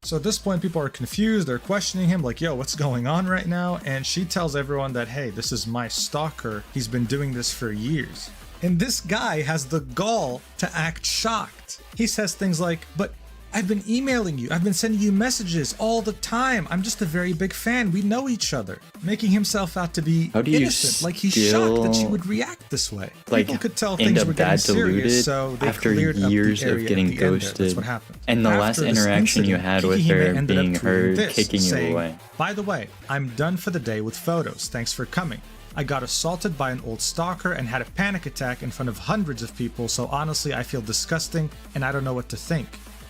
So at this point, people are confused, they're questioning him, like, yo, what's going on right now? And she tells everyone that, hey, this is my stalker, he's been doing this for years. And this guy has the gall to act shocked. He says things like, but I've been emailing you, I've been sending you messages all the time, I'm just a very big fan, we know each other. Making himself out to be innocent, like he's shocked that she would react this way. Like, people could tell things were getting serious, so they after cleared years up the area of getting at the ghosted. That's what happened. And the last interaction you had with her being her kicking you saying, away. By the way, I'm done for the day with photos, thanks for coming. I got assaulted by an old stalker and had a panic attack in front of hundreds of people, so honestly I feel disgusting and I don't know what to think.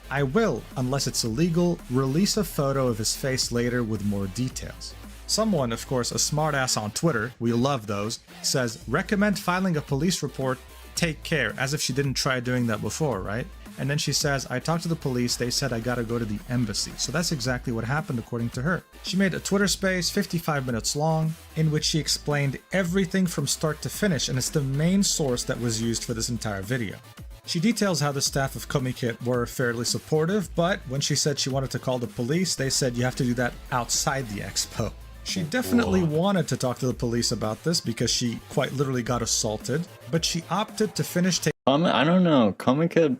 I will, unless it's illegal, release a photo of his face later with more details. Someone, of course, a smartass on Twitter, we love those, says, recommend filing a police report, take care, as if she didn't try doing that before, right? And then she says, I talked to the police, they said I gotta go to the embassy. So that's exactly what happened according to her. She made a Twitter space, 55 minutes long, in which she explained everything from start to finish, and it's the main source that was used for this entire video. She details how the staff of Comikit were fairly supportive, but when she said she wanted to call the police, they said you have to do that outside the expo. She definitely wanted to talk to the police about this because she quite literally got assaulted, but she opted to finish I don't know, Comikit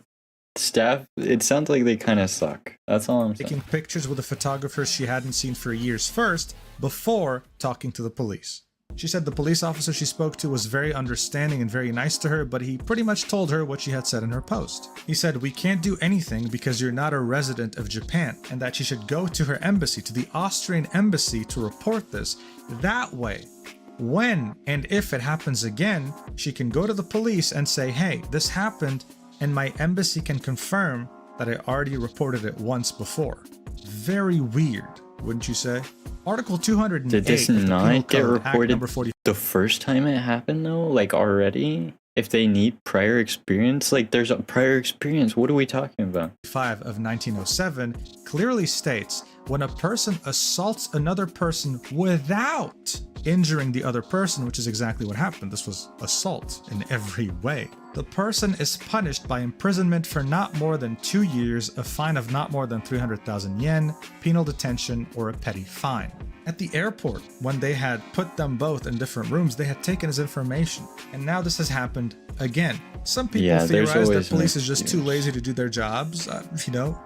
staff, it sounds like they kind of suck. That's all I'm saying. Taking pictures with a photographer she hadn't seen for years first, before talking to the police. She said the police officer she spoke to was very understanding and very nice to her, but he pretty much told her what she had said in her post. He said, we can't do anything because you're not a resident of Japan, and that she should go to her embassy, to the Austrian embassy, to report this. That way, when and if it happens again, she can go to the police and say, hey, this happened, and my embassy can confirm that I already reported it once before. Very weird, wouldn't you say? Article 208. Did this not get reported the first time it happened though? Like already? If they need prior experience? Like there's a prior experience, what are we talking about? 5 of 1907 clearly states when a person assaults another person without injuring the other person, which is exactly what happened. This was assault in every way. The person is punished by imprisonment for not more than 2 years, a fine of not more than 300,000 yen, penal detention, or a petty fine. At the airport, when they had put them both in different rooms, they had taken his information. And now this has happened again. Some people theorize that police is just too lazy to do their jobs.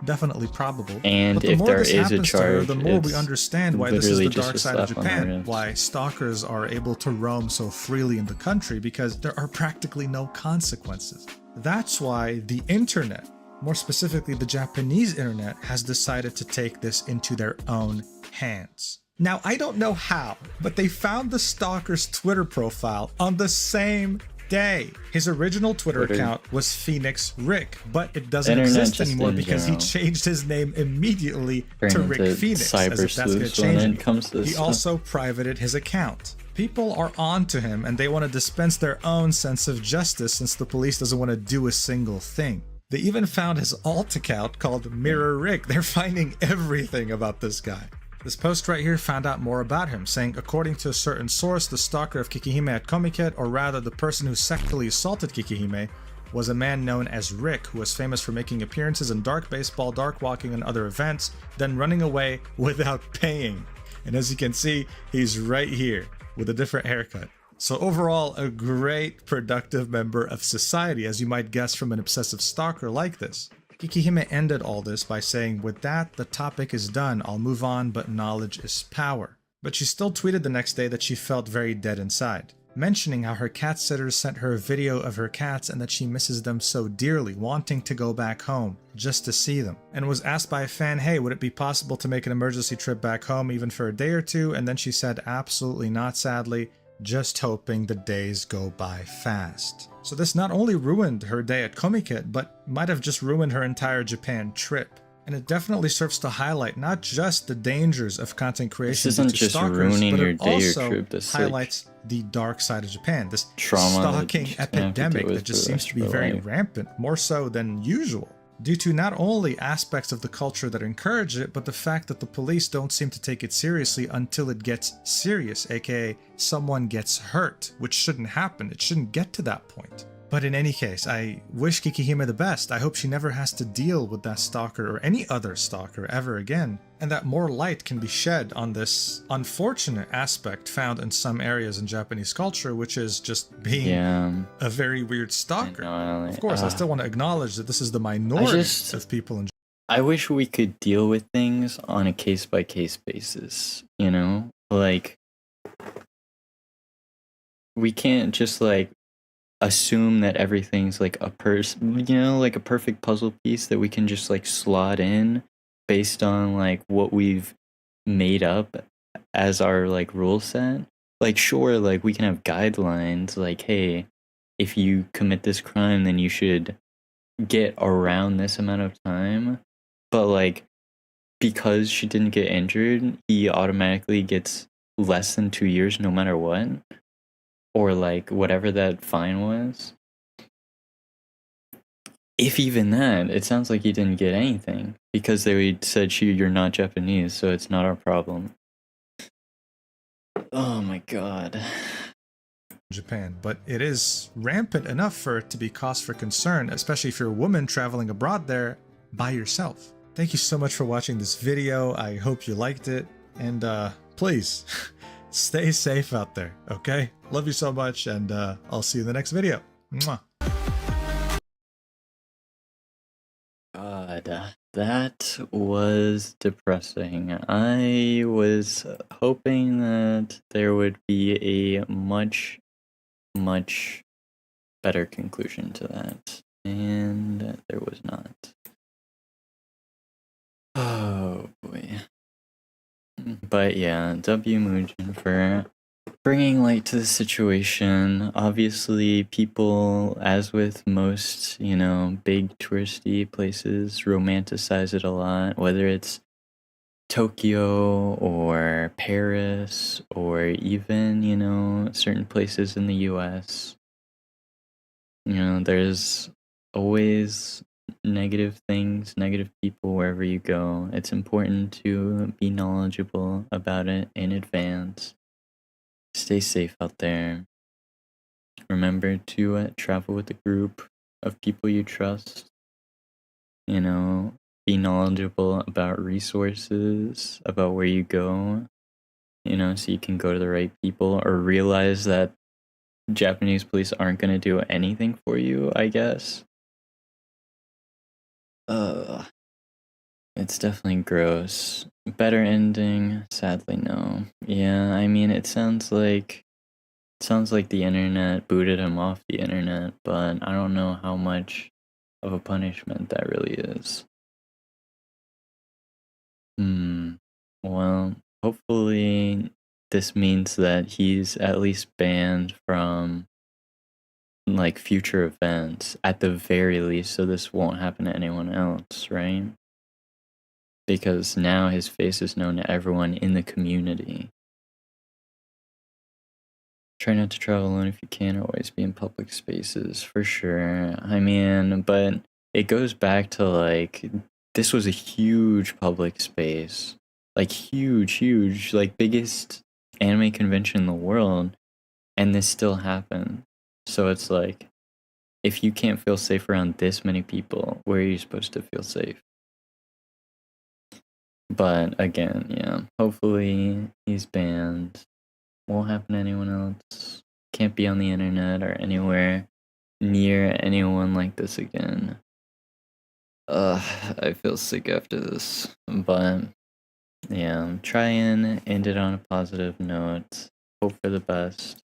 Definitely probable. And but the if more there this is happens a charge, to her, the more we understand why this is the dark side of Japan, why why stalkers are able to roam so freely in the country, because there are practically no consequences. That's why the internet, more specifically the Japanese internet, has decided to take this into their own hands. Now, I don't know how, but they found the stalker's Twitter profile on the same day. His original Twitter account was Phoenix Rick, but it doesn't exist anymore because he changed his name immediately to Rick Phoenix, as if that's going to change it. He also privated his account. People are on to him and they want to dispense their own sense of justice since the police doesn't want to do a single thing. They even found his alt account called Mirror Rick. They're finding everything about this guy. This post right here found out more about him, saying according to a certain source, the stalker of Kikihime at Komiket, or rather the person who sexually assaulted Kikihime, was a man known as Rick, who was famous for making appearances in dark baseball, dark walking, and other events, then running away without paying. And as you can see, he's right here with a different haircut. So overall, a great productive member of society, as you might guess from an obsessive stalker like this. Kikihime ended all this by saying, with that, the topic is done, I'll move on, but knowledge is power. But she still tweeted the next day that she felt very dead inside, mentioning how her cat sitters sent her a video of her cats and that she misses them so dearly, wanting to go back home just to see them. And was asked by a fan, hey, would it be possible to make an emergency trip back home even for a day or two? And then she said, absolutely not, sadly, just hoping the days go by fast. So this not only ruined her day at Komiket, but might have just ruined her entire Japan trip. And it definitely serves to highlight not just the dangers of content creation this isn't due to just stalkers, ruining but your it day also or trip. This highlights the dark side of Japan, this trauma stalking that epidemic that just seems to be very rampant, more so than usual, due to not only aspects of the culture that encourage it, but the fact that the police don't seem to take it seriously until it gets serious, aka someone gets hurt, which shouldn't happen. It shouldn't get to that point. But in any case, I wish Kikihime the best. I hope she never has to deal with that stalker or any other stalker ever again, and that more light can be shed on this unfortunate aspect found in some areas in Japanese culture, which is just being a very weird stalker. Of course, I still want to acknowledge that this is the minority of people in Japan. I wish we could deal with things on a case-by-case basis, you know? Like, we can't just, like, assume that everything's like a like a perfect puzzle piece that we can just like slot in based on like what we've made up as our like rule set. Like, sure, like we can have guidelines like, hey, if you commit this crime, then you should get around this amount of time. But like, because she didn't get injured, he automatically gets less than 2 years no matter what. Or like whatever that fine was. If even that, it sounds like he didn't get anything because they said you're not Japanese, so it's not our problem. Oh my god. Japan, but it is rampant enough for it to be cause for concern, especially if you're a woman traveling abroad there by yourself. Thank you so much for watching this video. I hope you liked it, and please stay safe out there, okay? Love you so much, and I'll see you in the next video. Mwah. God, that was depressing. I was hoping that there would be a much better conclusion to that, and there was not. Oh boy. But yeah, W Mujin for bringing light to the situation. Obviously, people, as with most, you know, big touristy places, romanticize it a lot, whether it's Tokyo or Paris or even, you know, certain places in the US. You know, there's always negative things, negative people wherever you go. It's important to be knowledgeable about it in advance. Stay safe out there. Remember to travel with a group of people you trust. You know, be knowledgeable about resources, about where you go, you know, so you can go to the right people, or realize that Japanese police aren't going to do anything for you, I guess. It's definitely gross. Better ending? Sadly, no. Yeah, I mean, it sounds like the internet booted him off the internet, but I don't know how much of a punishment that really is. Well, hopefully this means that he's at least banned from like future events at the very least, so this won't happen to anyone else, right? Because now his face is known to everyone in the community. Try not to travel alone if you can, or always be in public spaces, for sure. I mean, but it goes back to, like, this was a huge public space. Like, huge, like, biggest anime convention in the world, and this still happened. So it's like, if you can't feel safe around this many people, where are you supposed to feel safe? But again, yeah, hopefully he's banned. Won't happen to anyone else. Can't be on the internet or anywhere near anyone like this again. I feel sick after this. But yeah, try and end it on a positive note. Hope for the best.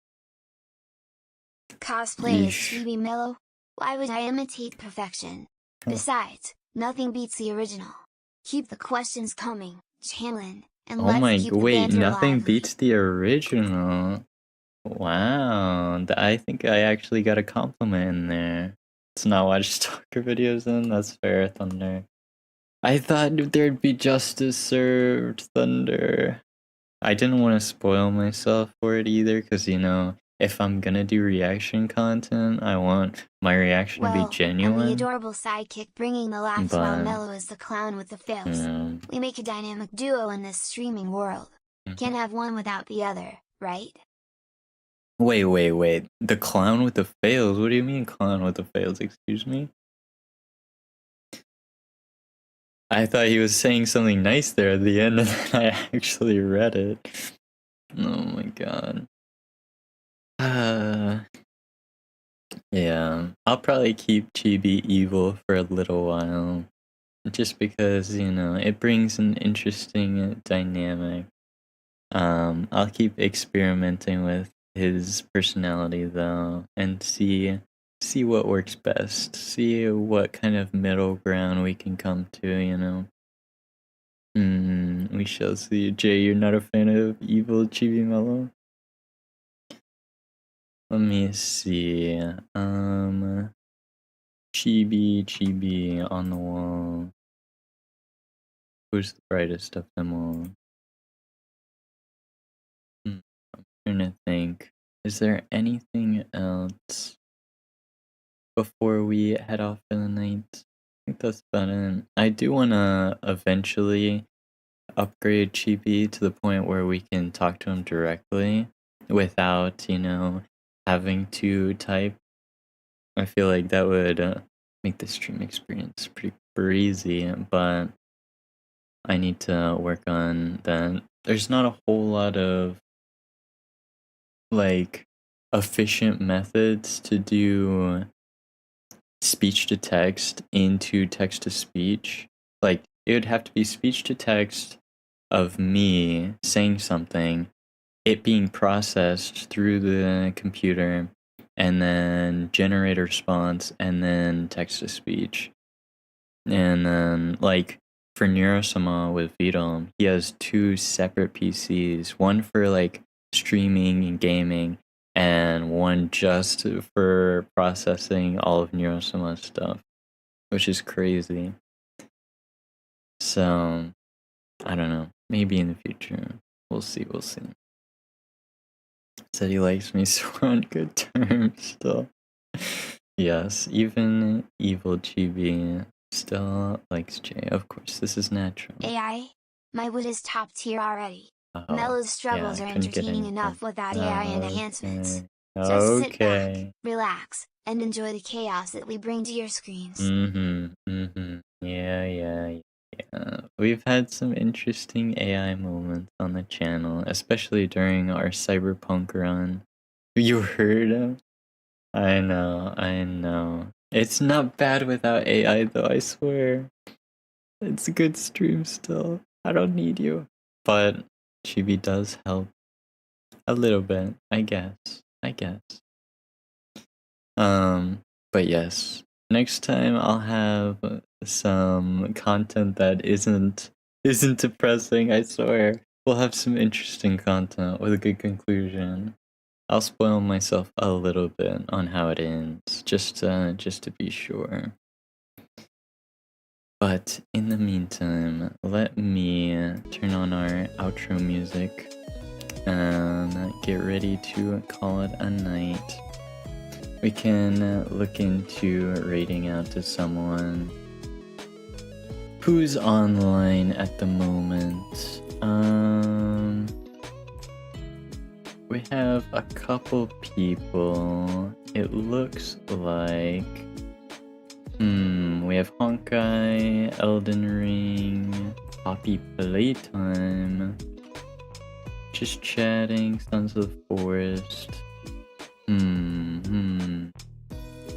Cosplay is Chibi Mellow. Why would I imitate perfection? Besides, nothing beats the original. Keep the questions coming, Chanlin, and Oh let's my, keep the wait, banter nothing lively. beats the original. Wow, I think I actually got a compliment in there. Let's not watch stalker videos then, that's fair, Thunder. I thought there'd be justice served, Thunder. I didn't want to spoil myself for it either, because, you know, if I'm gonna do reaction content, I want my reaction to be genuine. I'm the adorable sidekick bringing the laughs while Mellow is the clown with the fails. We make a dynamic duo in this streaming world. Can't have one without the other, right? Wait. The clown with the fails? What do you mean clown with the fails? Excuse me? I thought he was saying something nice there at the end, and then I actually read it. Oh my god. Yeah, I'll probably keep Chibi evil for a little while. Just because, you know, it brings an interesting dynamic. I'll keep experimenting with his personality though, and see what works best. See what kind of middle ground we can come to, you know. We shall see. Jay, you're not a fan of evil Chibi Mellow? Let me see. Chibi on the wall. Who's the brightest of them all? I'm trying to think. Is there anything else before we head off for the night? I think that's about it. I do want to eventually upgrade Chibi to the point where we can talk to him directly without, you know, having to type. I feel like that would make the stream experience pretty breezy, but I need to work on that. There's not a whole lot of, like, efficient methods to do speech to text into text to speech. Like, it would have to be speech to text of me saying something, it being processed through the computer, and then generate a response, and then text to speech. And then, like, for Neurosama with Vidal, he has 2 separate PCs, one for, like, streaming and gaming, and one just for processing all of Neurosama's stuff, which is crazy. So, I don't know. Maybe in the future. We'll see. Said he likes me, so we're on good terms still. Yes, even evil Chibi still likes Jay. Of course, this is natural. AI? My wood is top tier already. Mellow's struggles are entertaining enough without AI enhancements. Just sit back, relax, and enjoy the chaos that we bring to your screens. Yeah. We've had some interesting AI moments on the channel, especially during our Cyberpunk run. You heard him? I know. It's not bad without AI though, I swear. It's a good stream still. I don't need you. But Chibi does help. A little bit, I guess. But yes. Next time I'll have some content that isn't depressing, I swear. We'll have some interesting content with a good conclusion. I'll spoil myself a little bit on how it ends, just to be sure. But in the meantime, let me turn on our outro music. and get ready to call it a night. We can look into raiding out to someone who's online at the moment. We have a couple people. It looks like we have Honkai, Elden Ring, Poppy Playtime, just chatting, Sons of the Forest.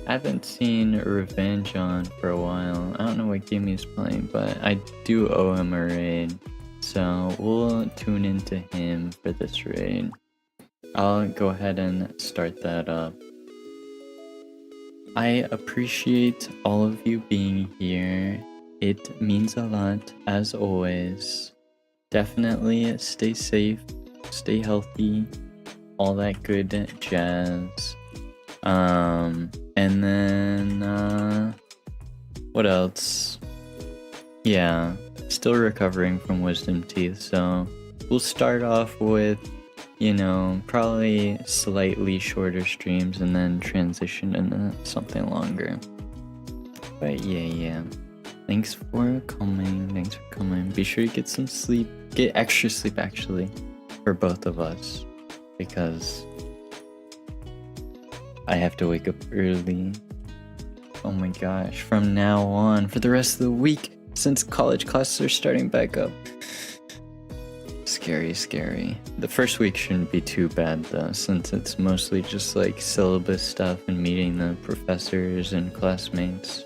I haven't seen Revenge on for a while. I don't know what game he's playing, but I do owe him a raid, so we'll tune into him for this raid. I'll go ahead and start that up. I appreciate all of you being here. It means a lot, as always. Definitely stay safe, stay healthy, all that good jazz. And then, what else? Yeah, still recovering from wisdom teeth, so we'll start off with, you know, probably slightly shorter streams and then transition into something longer. But yeah. Thanks for coming. Be sure to get some sleep. Get extra sleep, actually, for both of us, because I have to wake up early. Oh my gosh, from now on, for the rest of the week, since college classes are starting back up. Scary. The first week shouldn't be too bad though, since it's mostly just like syllabus stuff and meeting the professors and classmates.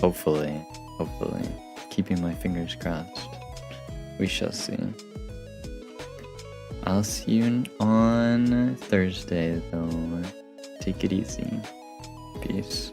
Hopefully. Keeping my fingers crossed. We shall see. I'll see you on Thursday though. Take it easy. Peace.